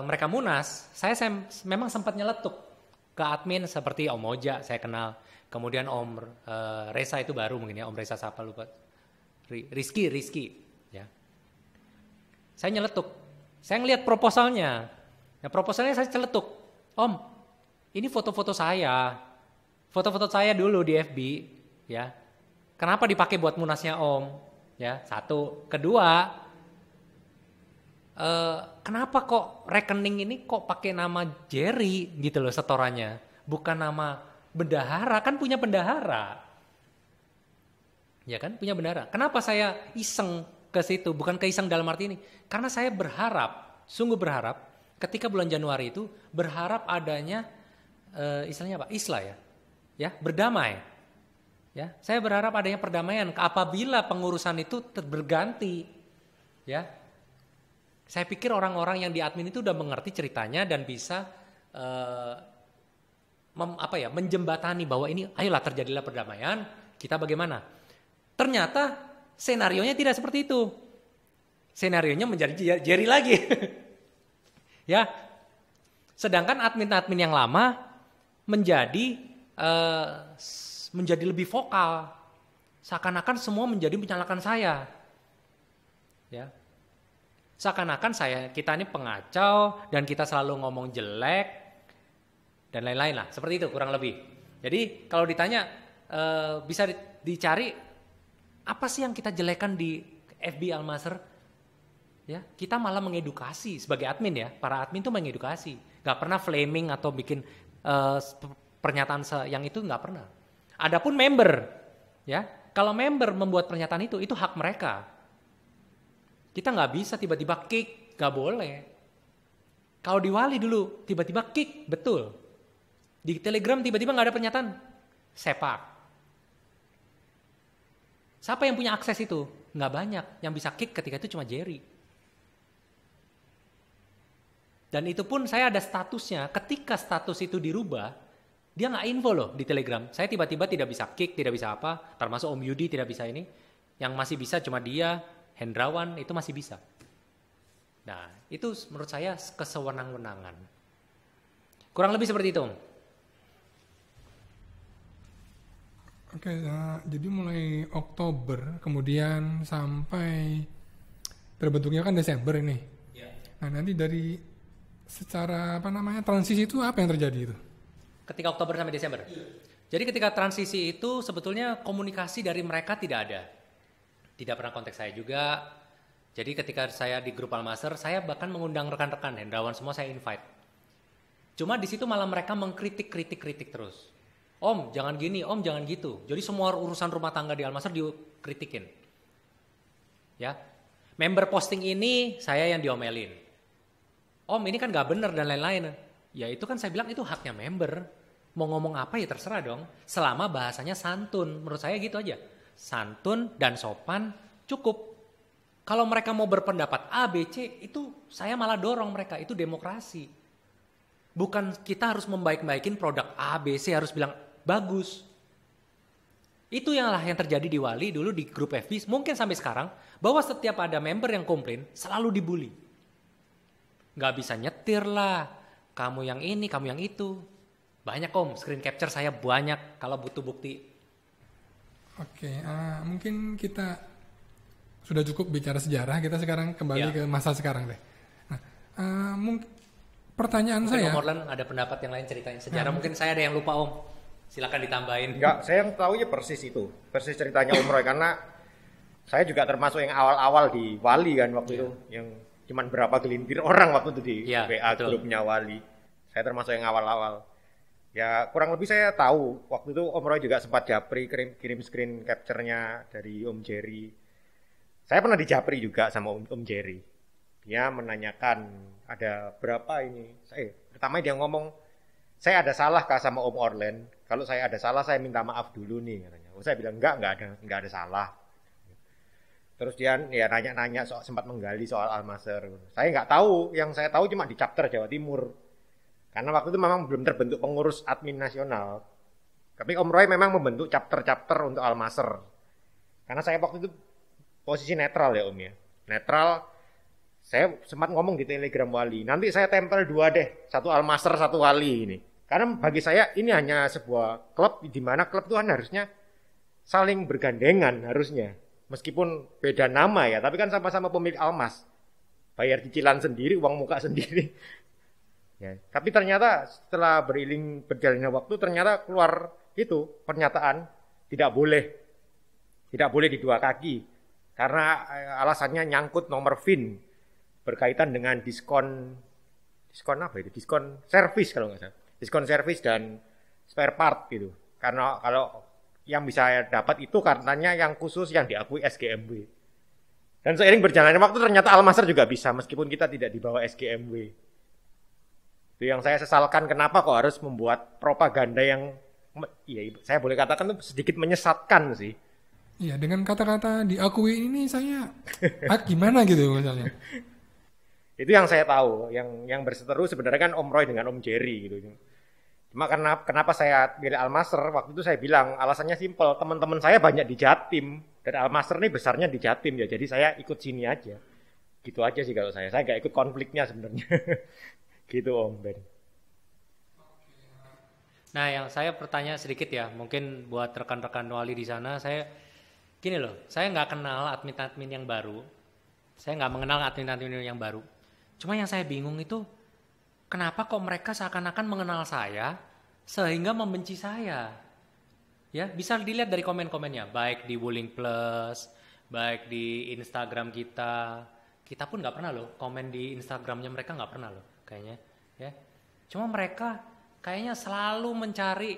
mereka Munas, saya memang sempat nyeletuk ke admin seperti Om Moja saya kenal, kemudian Om Reza itu baru mungkin ya, Om Reza siapa lupa, Rizky ya. Saya nyeletuk, saya ngelihat proposalnya, nah proposalnya saya celetuk, Om ini foto-foto saya dulu di FB ya, kenapa dipakai buat Munasnya Om ya, satu, kedua kenapa kok rekening ini kok pakai nama Jerry gitu loh setorannya, bukan nama bendahara, kan punya bendahara ya kan, punya bendahara. Kenapa saya iseng ke situ, bukan keiseng dalam arti ini, karena saya berharap, sungguh berharap ketika bulan Januari itu berharap adanya istilahnya apa, islah ya berdamai ya, saya berharap adanya perdamaian apabila pengurusan itu berganti ya. Saya pikir orang-orang yang di admin itu udah mengerti ceritanya dan bisa menjembatani bahwa ini ayolah terjadilah perdamaian, kita bagaimana. Ternyata senarionya tidak seperti itu. Senarionya menjadi Jerry lagi. Ya. Sedangkan admin-admin yang lama menjadi lebih vokal. Seakan-akan semua menjadi menyalahkan saya. Ya. Seakan-akan kita ini pengacau dan kita selalu ngomong jelek dan lain-lain lah, seperti itu kurang lebih. Jadi kalau ditanya bisa dicari apa sih yang kita jelekan di FB Al-Masr? Ya, kita malah mengedukasi sebagai admin ya, para admin itu mengedukasi, nggak pernah flaming atau bikin pernyataan yang itu nggak pernah. Adapun member, ya kalau member membuat pernyataan itu hak mereka. Kita nggak bisa tiba-tiba kick, nggak boleh. Kalau di Wali dulu tiba-tiba kick, betul. Di Telegram tiba-tiba nggak ada pernyataan, sepak. Siapa yang punya akses itu? Nggak banyak. Yang bisa kick ketika itu cuma Jerry. Dan itu pun saya ada statusnya. Ketika status itu dirubah, dia nggak info loh di Telegram. Saya tiba-tiba tidak bisa kick, tidak bisa apa. Termasuk Om Yudi tidak bisa ini. Yang masih bisa cuma dia. Hendrawan itu masih bisa. Nah, itu menurut saya kesewenang-wenangan. Kurang lebih seperti itu. Oke, jadi mulai Oktober, kemudian sampai terbentuknya kan Desember ini. Ya. Nah, nanti dari secara transisi itu apa yang terjadi itu? Ketika Oktober sampai Desember. Ya. Jadi ketika transisi itu sebetulnya komunikasi dari mereka tidak ada. Tidak pernah kontak saya juga. Jadi ketika saya di grup Al-Masr, saya bahkan mengundang rekan-rekan Hendrawan semua saya invite. Cuma di situ malah mereka mengkritik terus. Om, jangan gini, Om, jangan gitu. Jadi semua urusan rumah tangga di Al-Masr dikritikin. Ya. Member posting ini saya yang diomelin. Om, ini kan gak benar dan lain-lain. Ya itu kan saya bilang itu haknya member. Mau ngomong apa ya terserah dong. Selama bahasanya santun. Menurut saya gitu aja. Santun dan sopan cukup. Kalau mereka mau berpendapat A, B, C, itu saya malah dorong mereka. Itu demokrasi. Bukan kita harus membaik-baikin produk A, B, C harus bilang bagus. Itu yang terjadi di Wali dulu di grup FB. Mungkin sampai sekarang. Bahwa setiap ada member yang komplain selalu dibully. Gak bisa nyetir lah. Kamu yang ini, kamu yang itu. Banyak Om, screen capture saya banyak kalau butuh bukti. Oke, mungkin kita sudah cukup bicara sejarah. Kita sekarang kembali ke masa sekarang deh. Nah, mungkin pertanyaan mungkin saya. Om Orlan ada pendapat yang lain ceritain sejarah. Mungkin saya ada yang lupa Om. Silakan ditambahin. Enggak, saya yang tahu ya persis itu, persis ceritanya Om Roy karena saya juga termasuk yang awal-awal di Wali kan waktu itu, yang cuman berapa gelintir orang waktu itu di WA betul. Grupnya Wali. Saya termasuk yang awal-awal. Ya kurang lebih saya tahu. Waktu itu Om Roy juga sempat japri kirim screen capture-nya dari Om Jerry. Saya pernah dijapri juga sama Om Jerry. Dia menanyakan ada berapa ini. Pertama dia ngomong, saya ada salah kah sama Om Orlen? Kalau saya ada salah saya minta maaf dulu nih katanya. Saya bilang enggak ada salah. Terus dia ya nanya-nanya sempat menggali soal Al-Masr. Saya nggak tahu, yang saya tahu cuma di chapter Jawa Timur. Karena waktu itu memang belum terbentuk pengurus admin nasional. Tapi Om Roy memang membentuk chapter-chapter untuk Al-Masr. Karena saya waktu itu posisi netral ya Om ya. Netral, saya sempat ngomong di Telegram Wali. Nanti saya tempel 2 deh, satu Al-Masr, satu Wali ini. Karena bagi saya ini hanya sebuah klub di mana klub itu kan harusnya saling bergandengan harusnya. Meskipun beda nama ya, tapi kan sama-sama pemilik Almas. Bayar cicilan sendiri, uang muka sendiri. Ya, tapi ternyata setelah berjalannya waktu ternyata keluar itu pernyataan tidak boleh di 2 kaki karena alasannya nyangkut nomor VIN berkaitan dengan diskon servis kalau nggak salah, diskon servis dan spare part gitu. Karena kalau yang bisa dapat itu katanya yang khusus yang diakui SGMW. Dan seiring berjalannya waktu ternyata Al-Masr juga bisa meskipun kita tidak di bawah SGMW. Itu yang saya sesalkan, kenapa kok harus membuat propaganda yang ya saya boleh katakan itu sedikit menyesatkan sih. Iya, dengan kata-kata diakui ini saya gimana gitu misalnya. Itu yang saya tahu, yang berseteru sebenarnya kan Om Roy dengan Om Jerry gitu. Cuma kenapa saya pilih Al-Masr, waktu itu saya bilang alasannya simpel, teman-teman saya banyak di Jatim dan Al-Masr ini besarnya di Jatim ya, jadi saya ikut sini aja. Gitu aja sih kalau saya nggak ikut konfliknya sebenarnya. Gitu Om Ben. Nah, yang saya bertanya sedikit ya, mungkin buat rekan-rekan Wali di sana, saya gini loh, saya nggak kenal admin-admin yang baru, saya nggak mengenal admin-admin yang baru. Cuma yang saya bingung itu, kenapa kok mereka seakan-akan mengenal saya sehingga membenci saya? Ya, bisa dilihat dari komen-komennya, baik di Wuling Plus, baik di Instagram kita. Kita pun nggak pernah loh komen di Instagramnya mereka, nggak pernah loh kayaknya. Ya, cuma mereka kayaknya selalu mencari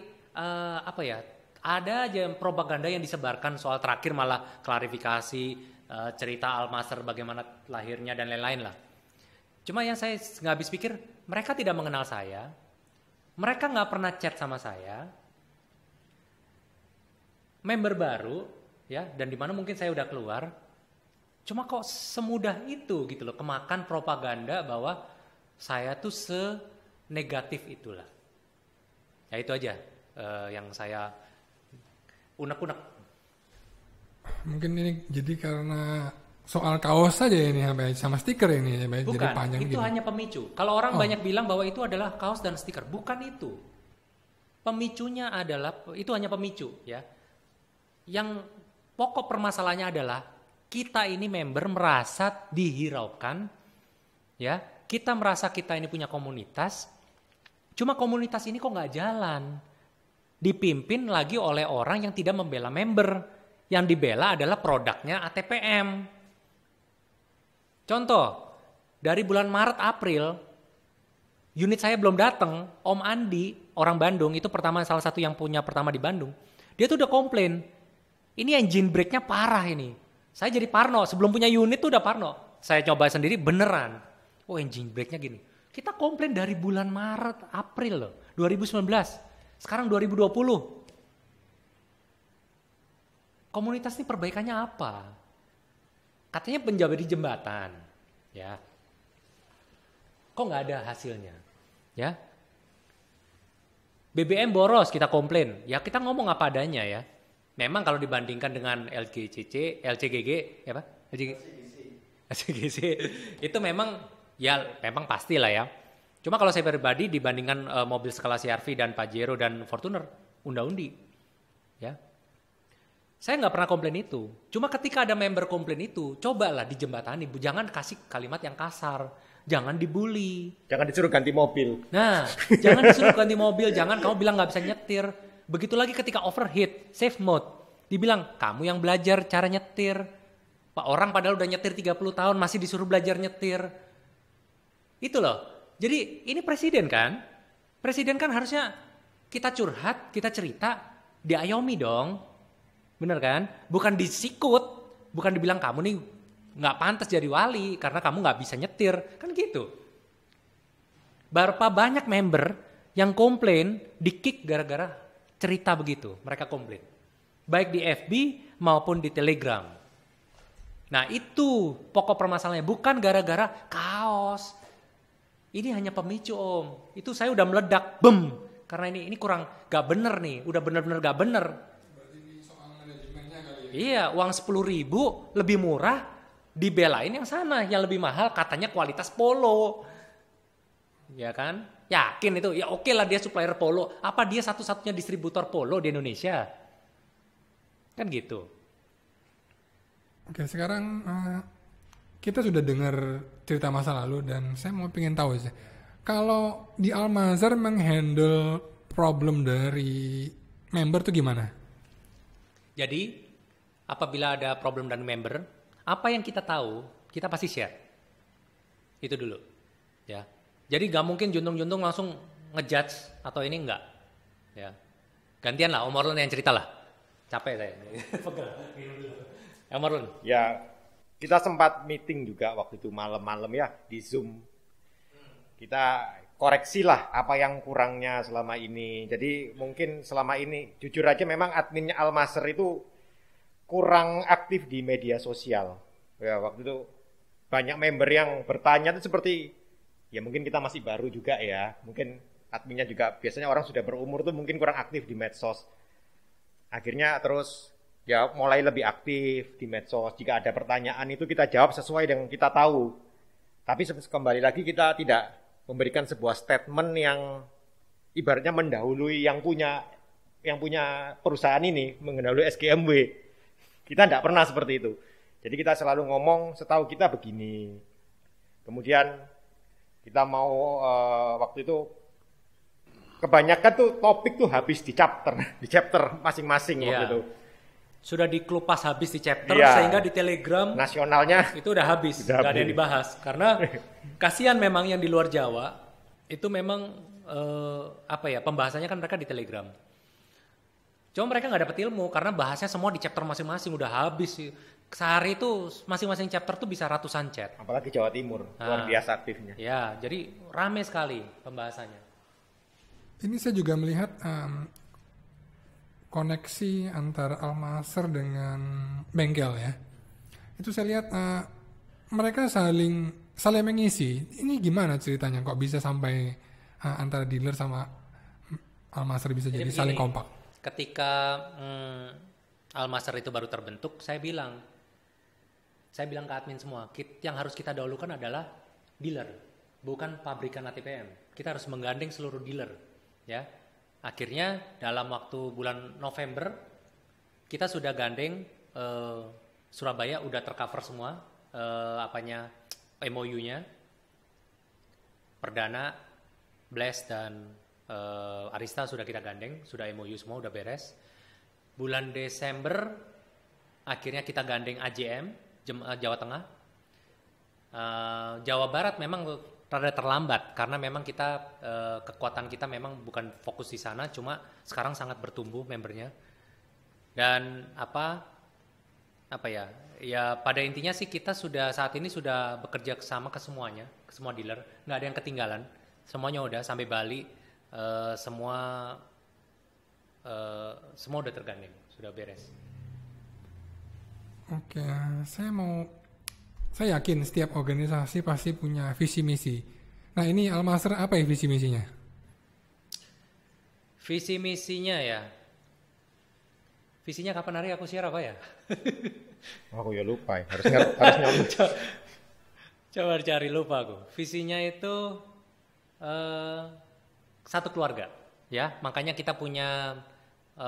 ada aja propaganda yang disebarkan soal terakhir malah klarifikasi cerita Al-Masr bagaimana lahirnya dan lain-lain lah. Cuma yang saya nggak habis pikir, mereka tidak mengenal saya, mereka nggak pernah chat sama saya, member baru, ya, dan di mana mungkin saya udah keluar, cuma kok semudah itu gitu loh, kemakan propaganda bahwa saya tuh senegatif itulah. Ya itu aja yang saya unek-unek. Mungkin ini jadi karena soal kaos saja ini sama stiker ini bukan, jadi panjang itu gini. hanya pemicu. Kalau orang banyak bilang bahwa itu adalah kaos dan stiker, bukan itu. Pemicunya adalah itu hanya pemicu ya. Yang pokok permasalahannya adalah kita ini member merasa dihiraukan ya. Kita merasa kita ini punya komunitas. Cuma komunitas ini kok nggak jalan. Dipimpin lagi oleh orang yang tidak membela member. Yang dibela adalah produknya ATPM. Contoh, dari bulan Maret April, unit saya belum datang, Om Andi, orang Bandung, itu salah satu yang punya pertama di Bandung, dia tuh udah komplain, ini engine brake-nya parah ini. Saya jadi parno, sebelum punya unit tuh udah parno. Saya coba sendiri beneran, oh engine brake-nya gini. Kita komplain dari bulan Maret, April loh, 2019, sekarang 2020. Komunitas ini perbaikannya apa? Katanya penjaga di jembatan, ya. Kok nggak ada hasilnya, ya? BBM boros kita komplain, ya kita ngomong apa adanya ya. Memang kalau dibandingkan dengan LGCC, LCGG, ya apa? LCGC itu memang pastilah ya. Cuma kalau saya pribadi dibandingkan mobil skala CR-V dan Pajero dan Fortuner, unda-undi, ya. Saya nggak pernah komplain itu. Cuma ketika ada member komplain itu, cobalah dijembatani. Jangan kasih kalimat yang kasar. Jangan dibully. Jangan disuruh ganti mobil. Nah, jangan disuruh ganti mobil. Jangan kamu bilang nggak bisa nyetir. Begitu lagi ketika overheat, safe mode. Dibilang, kamu yang belajar cara nyetir. Pak orang padahal udah nyetir 30 tahun, masih disuruh belajar nyetir. Itu loh. Jadi ini presiden kan? Presiden kan harusnya Kita curhat, kita cerita, diayomi dong. Bener kan? Bukan disikut, bukan dibilang kamu nih nggak pantas jadi wali karena kamu nggak bisa nyetir. Kan gitu. Berapa banyak member yang komplain, di-kick gara-gara cerita begitu. Mereka komplain. Baik di FB maupun di Telegram. Nah itu pokok permasalahannya. Bukan gara-gara kaos. Ini hanya pemicu om. Itu saya udah meledak. Bem. Karena ini kurang gak bener nih. Udah bener-bener gak bener. Soal manajemennya kali ya. Iya uang 10.000 lebih murah. Dibelain yang sana. Yang lebih mahal katanya kualitas polo. Ya kan? Yakin itu? Ya oke lah dia supplier polo. Apa dia satu-satunya distributor polo di Indonesia? Kan gitu. Oke, sekarang kita sudah dengar cerita masa lalu dan saya mau pengen tahu sih. Kalau di Al-Mazhar menghandle problem dari member tuh gimana? Jadi, apabila ada problem dan member, apa yang kita tahu, kita pasti share. Itu dulu. Ya. Jadi gak mungkin juntung-juntung langsung ngejudge atau ini enggak. Ya. Gantian lah, Om Orlun yang cerita lah. Capek saya. Om Orlun. Ya, kita sempat meeting juga waktu itu malam-malam ya di Zoom. Kita koreksi lah apa yang kurangnya selama ini. Jadi mungkin selama ini, jujur aja memang adminnya Al-Mazhar itu kurang aktif di media sosial. Ya, waktu itu banyak member yang bertanya itu seperti, ya mungkin kita masih baru juga ya. Mungkin adminnya juga biasanya orang sudah berumur tuh mungkin kurang aktif di medsos. Akhirnya terus ya mulai lebih aktif di medsos. Jika ada pertanyaan itu kita jawab sesuai dengan kita tahu. Tapi kembali lagi kita tidak memberikan sebuah statement yang ibaratnya mendahului yang punya perusahaan ini, mendahului SGMW. Kita tidak pernah seperti itu. Jadi kita selalu ngomong setahu kita begini. Kemudian kita mau waktu itu kebanyakan tuh topik tuh habis di chapter masing-masing waktu itu. Sudah dikelupas habis di chapter Iya. sehingga di Telegram Nasionalnya itu udah habis, nggak ada yang dibahas. Karena kasihan memang yang di luar Jawa itu memang pembahasannya kan mereka di Telegram. Cuma mereka nggak dapat ilmu karena bahasnya semua di chapter masing-masing udah habis. Sehari itu masing-masing chapter tuh bisa ratusan chat. apalagi Jawa Timur luar biasa aktifnya. Ya, jadi rame sekali pembahasannya. Ini saya juga melihat koneksi antara Al-Mazhar dengan bengkel ya. Itu saya lihat mereka saling mengisi. Ini gimana ceritanya kok bisa sampai antara dealer sama Al-Mazhar bisa jadi saling kompak? Ketika Al-Mazhar itu baru terbentuk, saya bilang ke admin semua, yang harus kita dahulukan adalah dealer, bukan pabrikan ATPM. Kita harus menggandeng seluruh dealer, ya. Akhirnya dalam waktu bulan November kita sudah gandeng Surabaya udah tercover semua MOU-nya. Perdana, Blast dan Arista sudah kita gandeng, sudah MOU semua udah beres. Bulan Desember akhirnya kita gandeng AJM Jawa Tengah. Jawa Barat memang rada terlambat karena memang kita kekuatan kita memang bukan fokus di sana, cuma sekarang sangat bertumbuh membernya. Dan ya pada intinya sih kita saat ini sudah bekerja sama ke semuanya, ke semua dealer, nggak ada yang ketinggalan, semuanya udah sampai Bali, semua udah tergandeng, sudah beres. Oke, saya yakin setiap organisasi pasti punya visi misi. Nah ini Al-Mazhar apa ya visi misinya? Visi misinya ya. Visinya kapan hari aku share apa ya? Aku ya lupa ya, harus nyamuk. Coba cari, lupa aku. Visinya itu satu keluarga, ya. Makanya kita punya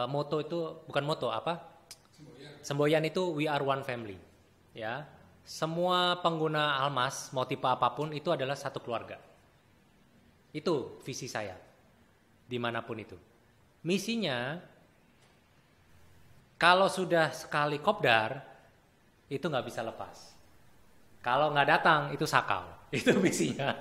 moto itu bukan moto Semboyan itu we are one family, ya. Semua pengguna Almas mau tipe apapun itu adalah satu keluarga. Itu visi saya dimanapun itu. Misinya kalau sudah sekali kopdar itu nggak bisa lepas. Kalau nggak datang itu sakau. Itu misinya.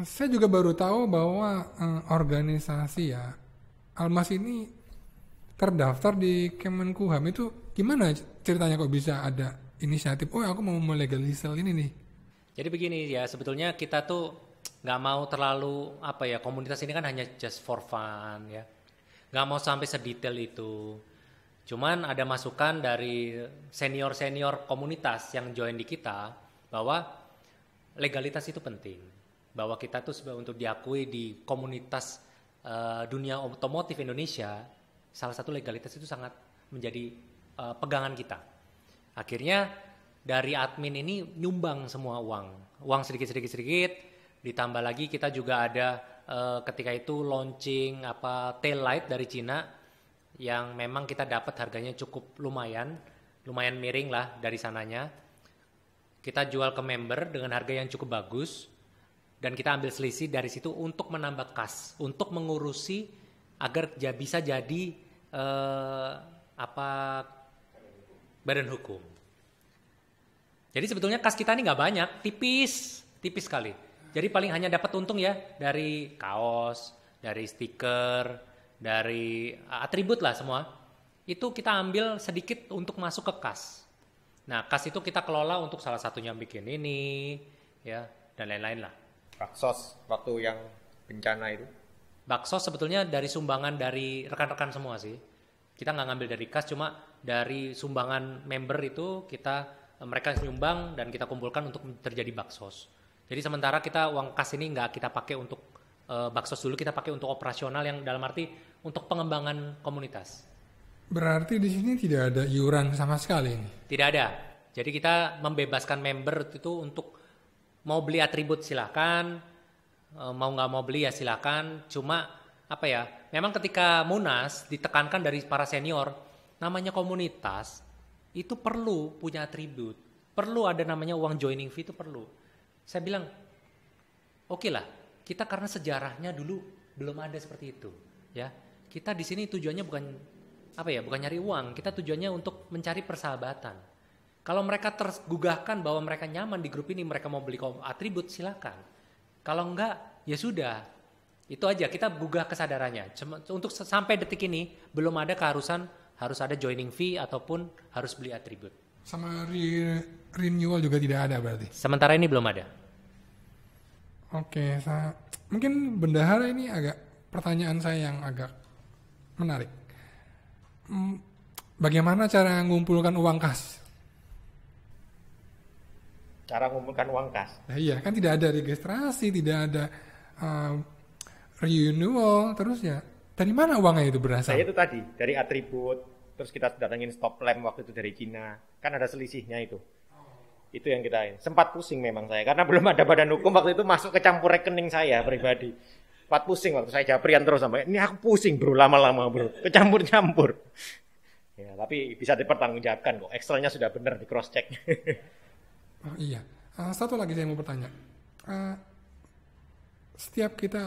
Saya juga baru tahu bahwa organisasi ya Almas ini terdaftar di Kemenkumham. Itu gimana ceritanya kok bisa ada inisiatif? Oh, aku mau melegalisir ini nih. Jadi begini ya, sebetulnya kita tuh nggak mau terlalu komunitas ini kan hanya just for fun ya, nggak mau sampai sedetail itu. Cuman ada masukan dari senior komunitas yang join di kita bahwa legalitas itu penting, bahwa kita tuh untuk diakui di komunitas dunia otomotif Indonesia, salah satu legalitas itu sangat menjadi pegangan kita. Akhirnya dari admin ini nyumbang semua uang sedikit, ditambah lagi kita juga ada ketika itu launching tail light dari Cina yang memang kita dapat harganya cukup lumayan miring lah dari sananya. Kita jual ke member dengan harga yang cukup bagus dan kita ambil selisih dari situ untuk menambah kas, untuk mengurusi agar bisa jadi badan hukum. Jadi sebetulnya kas kita ini nggak banyak, tipis sekali. Jadi paling hanya dapat untung ya dari kaos, dari stiker, dari atribut lah semua. Itu kita ambil sedikit untuk masuk ke kas. Nah, kas itu kita kelola untuk salah satunya bikin ini, ya, dan lain-lain lah. Baksos waktu yang bencana itu? Baksos sebetulnya dari sumbangan dari rekan-rekan semua sih. Kita nggak ngambil dari kas, cuma dari sumbangan member itu mereka nyumbang dan kita kumpulkan untuk terjadi baksos. Jadi sementara kita uang kas ini nggak kita pakai untuk baksos dulu, kita pakai untuk operasional yang dalam arti untuk pengembangan komunitas. Berarti di sini tidak ada iuran sama sekali nih? Tidak ada. Jadi kita membebaskan member itu untuk mau beli atribut silakan, mau nggak mau beli ya silakan. Cuma memang ketika Munas ditekankan dari para senior, namanya komunitas itu perlu punya atribut, perlu ada namanya uang joining fee itu perlu. Saya bilang, oke lah, kita karena sejarahnya dulu belum ada seperti itu, ya. Kita di sini tujuannya bukan nyari uang, kita tujuannya untuk mencari persahabatan. Kalau mereka tergugahkan bahwa mereka nyaman di grup ini, mereka mau beli atribut silakan. Kalau enggak, ya sudah. Itu aja, kita gugah kesadarannya. Untuk sampai detik ini belum ada keharusan harus ada joining fee ataupun harus beli atribut. Sama renewal juga tidak ada berarti? Sementara ini belum ada. Oke, mungkin bendahara ini pertanyaan saya yang agak menarik. Bagaimana cara mengumpulkan uang kas? Cara mengumpulkan uang kas? Nah, iya, kan tidak ada registrasi, tidak ada renewal, terus ya dari mana uangnya itu berasal? Itu tadi, dari atribut, terus kita datangin stop lamp waktu itu dari Cina, kan ada selisihnya itu. Itu yang kita sempat pusing memang saya, karena belum ada badan hukum waktu itu masuk ke campur rekening saya pribadi. Sempat pusing waktu saya japrian terus sampai, ini aku pusing bro, lama-lama bro, kecampur-campur. Ya, tapi bisa dipertanggungjawabkan kok, Excelnya sudah benar di cross check. Oh, iya, satu lagi saya mau bertanya. Setiap kita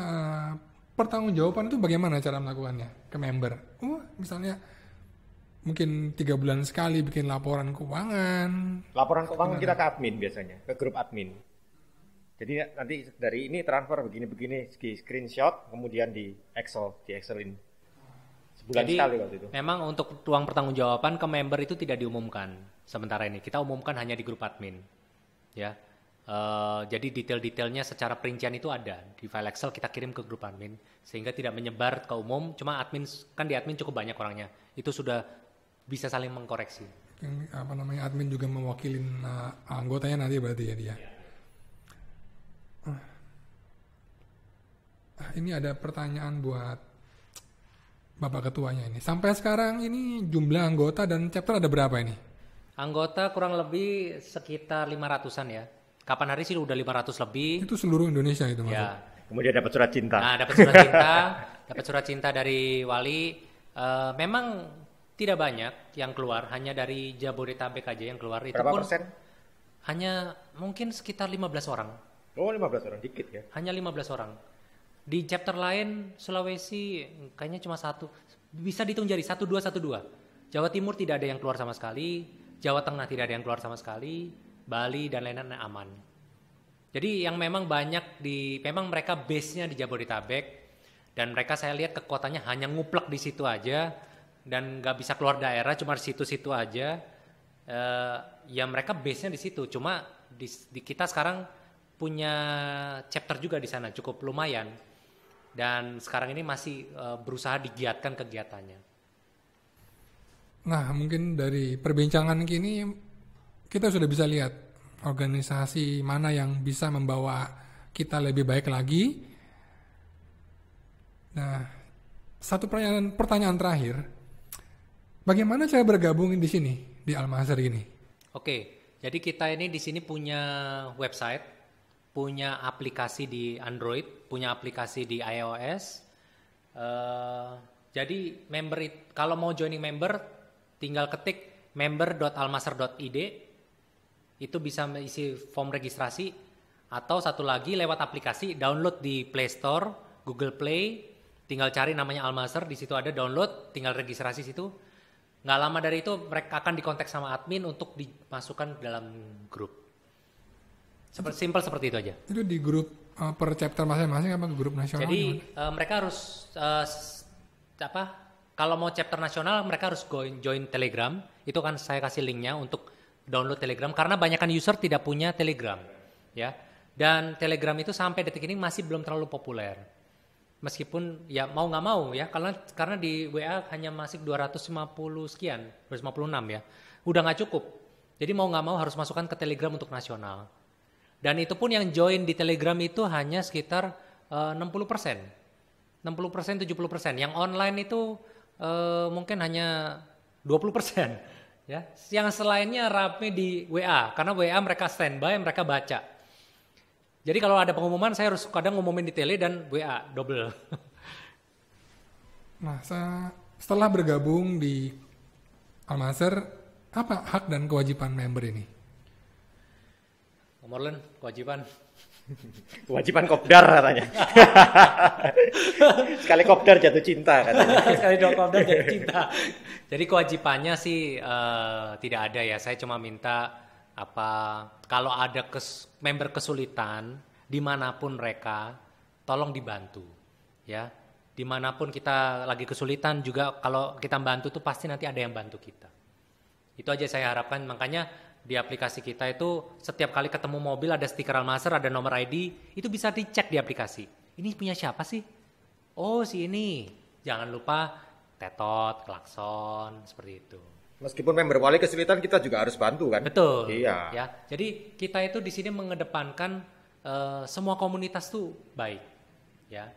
pertanggungjawaban itu bagaimana cara melakukannya ke member? Misalnya mungkin 3 bulan sekali bikin laporan keuangan. Laporan keuangan kita ke admin biasanya, ke grup admin. Jadi nanti dari ini transfer begini-begini, screenshot, kemudian di Excelin. Sebulan Jadi, sekali waktu itu. Memang untuk ruang pertanggungjawaban ke member itu tidak diumumkan sementara ini. Kita umumkan hanya di grup admin. Ya. Jadi detail-detailnya secara perincian itu ada di file Excel, kita kirim ke grup admin sehingga tidak menyebar ke umum. Cuma admin kan di admin cukup banyak orangnya, itu sudah bisa saling mengkoreksi. Admin juga mewakilin anggotanya nanti berarti ya dia. Ini ada pertanyaan buat Bapak Ketuanya ini. Sampai sekarang ini jumlah anggota dan chapter ada berapa ini? Anggota kurang lebih sekitar 500-an ya. Kapan hari sih udah 500 lebih. Itu seluruh Indonesia itu maksud? Ya. Kemudian dapat surat cinta. Nah, dapat surat cinta dari wali. Memang tidak banyak yang keluar, hanya dari Jabodetabek aja yang keluar. Itu berapa pun persen? Hanya mungkin sekitar 15 orang. Oh, 15 orang, dikit ya. Hanya 15 orang. Di chapter lain, Sulawesi kayaknya cuma 1. Bisa dihitung jari, 1-2. Jawa Timur tidak ada yang keluar sama sekali. Jawa Tengah tidak ada yang keluar sama sekali. Bali dan lain-lain aman. Jadi yang memang memang mereka base-nya di Jabodetabek, dan mereka saya lihat kekuatannya hanya nguplek di situ aja, dan nggak bisa keluar daerah, cuma di situ-situ aja. Ya mereka base-nya di situ, cuma di kita sekarang punya chapter juga di sana, cukup lumayan. Dan sekarang ini masih berusaha digiatkan kegiatannya. Nah, mungkin dari perbincangan kini kita sudah bisa lihat organisasi mana yang bisa membawa kita lebih baik lagi. Nah, satu pertanyaan terakhir, bagaimana cara bergabung di sini di Al-Mazhar ini? Oke, jadi kita ini di sini punya website, punya aplikasi di Android, punya aplikasi di iOS. Jadi kalau mau joining member, tinggal ketik member.almazhar.id. Itu bisa isi form registrasi, atau satu lagi lewat aplikasi, download di Play Store, Google Play, tinggal cari namanya Al-Mazhar, di situ ada download, tinggal registrasi situ. Nggak lama dari itu mereka akan dikontak sama admin untuk dimasukkan dalam grup. Simple seperti itu aja. Itu di grup per chapter masing-masing apa grup nasional? Jadi mereka harus kalau mau chapter nasional mereka harus join Telegram. Itu kan saya kasih linknya untuk download Telegram, karena banyakan user tidak punya Telegram, ya. Dan Telegram itu sampai detik ini masih belum terlalu populer. Meskipun ya mau nggak mau ya, karena di WA hanya masih 250 sekian, 256 ya. Udah nggak cukup. Jadi mau nggak mau harus masukkan ke Telegram untuk nasional. Dan itu pun yang join di Telegram itu hanya sekitar 60%. 60%, 70%. Yang online itu mungkin hanya 20%. Ya, yang selainnya rame di WA, karena WA mereka standby, mereka baca. Jadi kalau ada pengumuman saya harus kadang ngumumin di tele dan WA double. Nah, setelah bergabung di Al-Mazhar, apa hak dan kewajiban member ini? Morlen, kewajiban. Kewajiban kopdar katanya. Sekali kopdar jatuh cinta katanya. Sekali kopdar jatuh cinta. Jadi kewajibannya sih tidak ada ya. Saya cuma minta kalau ada member kesulitan dimanapun mereka, tolong dibantu ya. Dimanapun kita lagi kesulitan juga, kalau kita bantu tuh pasti nanti ada yang bantu kita. Itu aja saya harapkan. Makanya di aplikasi kita itu setiap kali ketemu mobil ada stiker Al-Mazhar, ada nomor ID, itu bisa dicek di aplikasi. Ini punya siapa sih? Oh, si ini. Jangan lupa tetot, klakson, seperti itu. Meskipun member wali kesulitan, kita juga harus bantu kan? Betul. Iya. Ya. Jadi kita itu di sini mengedepankan semua komunitas tuh baik. Ya.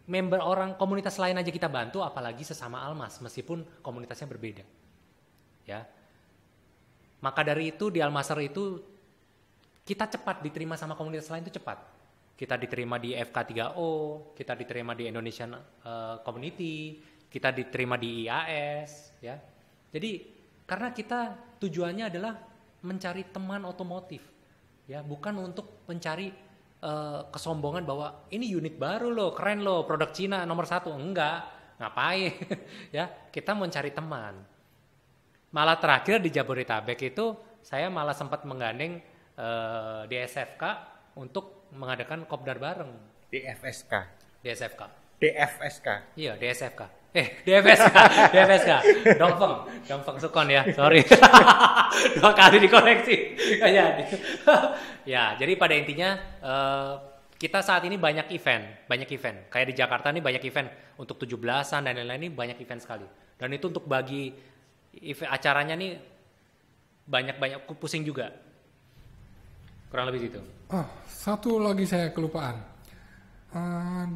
Member orang komunitas lain aja kita bantu, apalagi sesama Almas, meskipun komunitasnya berbeda. Ya. Maka dari itu di Al-Mazhar itu kita cepat diterima sama komunitas lain itu cepat. Kita diterima di FK3O, kita diterima di Indonesian Community, kita diterima di IAS, ya. Jadi karena kita tujuannya adalah mencari teman otomotif, ya, bukan untuk mencari kesombongan bahwa ini unit baru loh, keren loh, produk Cina nomor 1. Enggak, ngapain? Ya, kita mencari teman. Malah terakhir di Jabodetabek itu saya malah sempat menggandeng DSFK untuk mengadakan kopdar bareng. DFSK. DSFK. DFSK. Iya, DSFK. DFSK. DFSK. Dongfeng Sukon ya, sorry. 2 kali dikoreksi. Ya, jadi pada intinya kita saat ini banyak event. Kayak di Jakarta nih banyak event untuk 17-an dan lain-lain, ini banyak event sekali. Dan itu untuk bagi acaranya nih banyak pusing juga, kurang lebih gitu. Oh, satu lagi saya kelupaan.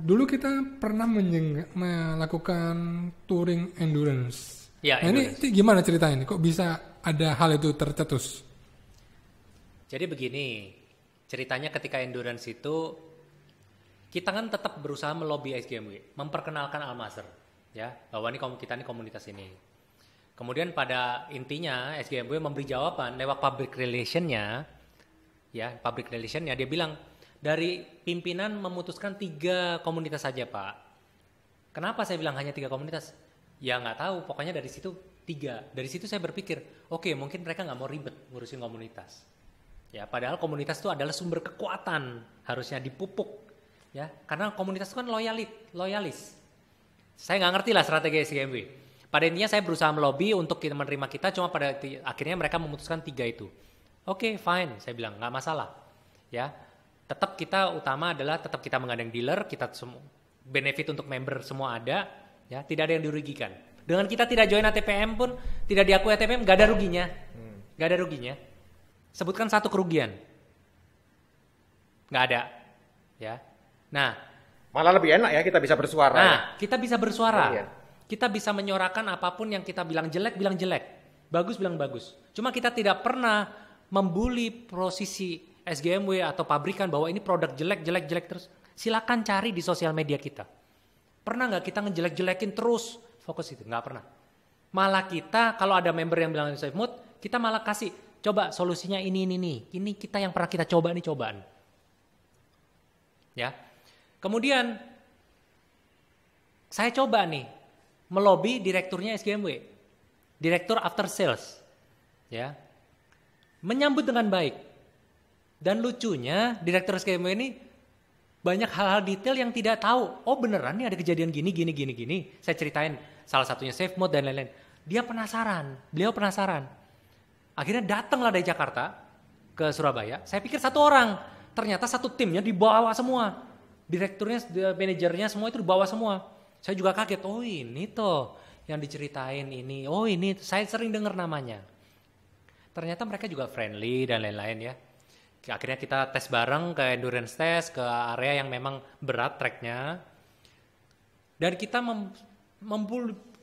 Dulu kita pernah melakukan touring endurance. Ya, nah, ini gimana ceritanya? Kok bisa ada hal itu tercetus? Jadi begini, ceritanya ketika endurance itu kita kan tetap berusaha melobi SGMW, memperkenalkan Al-Mazhar, ya, bahwa kita ini komunitas ini. Kemudian pada intinya SGMW memberi jawaban lewat public relationnya, ya, dia bilang dari pimpinan memutuskan 3 komunitas saja, Pak. Kenapa saya bilang hanya 3 komunitas? Ya nggak tahu, pokoknya dari situ 3. Dari situ saya berpikir, oke, mungkin mereka nggak mau ribet ngurusin komunitas. Ya, padahal komunitas itu adalah sumber kekuatan, harusnya dipupuk. Ya, karena komunitas itu kan loyalis. Saya nggak ngerti lah strategi SGMW. Pada intinya saya berusaha melobi untuk kita menerima kita, cuma pada akhirnya mereka memutuskan 3 itu. Oke, fine, saya bilang nggak masalah. Ya, tetap kita utama adalah tetap kita menggandeng dealer, kita benefit untuk member semua ada, ya tidak ada yang dirugikan. Dengan kita tidak join ATPM pun, tidak diakui ATPM, nggak ada ruginya, nggak ada ruginya. Sebutkan satu kerugian, nggak ada, ya. Nah, malah lebih enak ya kita bisa bersuara. Nah, ya? kita bisa bersuara, iya. Kita bisa menyorakan apapun yang kita bilang jelek, bagus bilang bagus. Cuma kita tidak pernah membuli posisi SGMW atau pabrikan bahwa ini produk jelek terus. Silakan cari di sosial media kita. Pernah nggak kita ngejelek-jelekin terus? Fokus itu, nggak pernah. Malah kita kalau ada member yang bilang safe mode, kita malah kasih, coba solusinya ini. Ini kita yang pernah kita coba nih cobaan. Ya. Kemudian saya coba nih melobi direkturnya SGMW, direktur after sales, ya, menyambut dengan baik. Dan lucunya direktur SGMW ini banyak hal-hal detail yang tidak tahu. Oh beneran nih ada kejadian gini. Saya ceritain salah satunya safe mode dan lain-lain. Beliau penasaran. Akhirnya datanglah dari Jakarta ke Surabaya. Saya pikir 1 orang, ternyata 1 timnya dibawa semua. Direkturnya, manajernya semua itu dibawa semua. Saya juga kaget, oh ini toh yang diceritain ini. Oh ini, saya sering dengar namanya. Ternyata mereka juga friendly dan lain-lain ya. Akhirnya kita tes bareng ke endurance test, ke area yang memang berat tracknya. Dan kita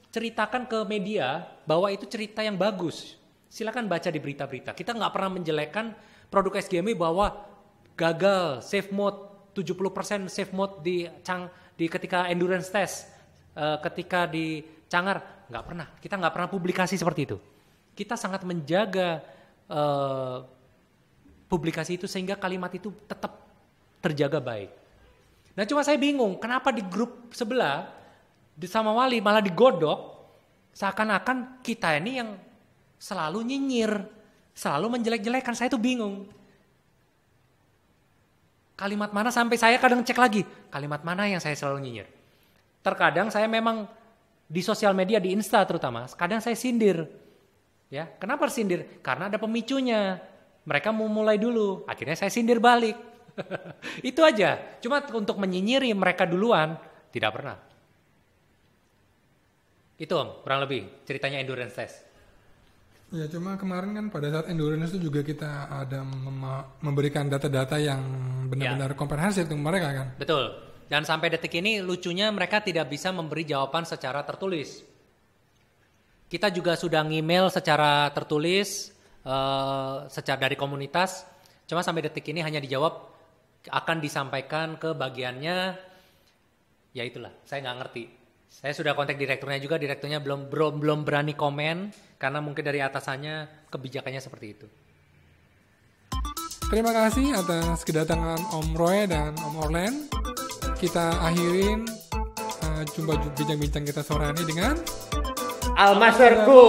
ceritakan ke media bahwa itu cerita yang bagus. Silakan baca di berita-berita. Kita nggak pernah menjelekkan produk SGMW bahwa gagal, safe mode, 70% safe mode di ketika endurance test, ketika di Cangar, nggak pernah. Kita nggak pernah publikasi seperti itu. Kita sangat menjaga publikasi itu sehingga kalimat itu tetap terjaga baik. Nah cuma saya bingung, kenapa di grup sebelah sama Wali malah digodok, seakan-akan kita ini yang selalu nyinyir, selalu menjelek-jelekan. Saya tuh bingung. Kalimat mana sampai saya kadang cek lagi, kalimat mana yang saya selalu nyinyir. Terkadang saya memang di sosial media, di Insta terutama, kadang saya sindir. Ya, kenapa sindir? Karena ada pemicunya. Mereka mau mulai dulu, akhirnya saya sindir balik. Itu aja. Cuma untuk menyinyiri mereka duluan, tidak pernah. Itu Om, kurang lebih ceritanya endurance test. Ya cuma kemarin kan pada saat endurance itu juga kita ada memberikan data-data yang benar-benar komprehensif untuk mereka kan. Betul. Dan sampai detik ini lucunya mereka tidak bisa memberi jawaban secara tertulis. Kita juga sudah ngemail secara tertulis, secara dari komunitas, cuma sampai detik ini hanya dijawab akan disampaikan ke bagiannya, ya itulah, saya nggak ngerti. Saya sudah kontak direkturnya juga, direkturnya belum berani komen karena mungkin dari atasannya kebijakannya seperti itu. Terima kasih atas kedatangan Om Roy dan Om Orlen. Kita akhirin jumpa bincang-bincang kita sore ini dengan Almasterku.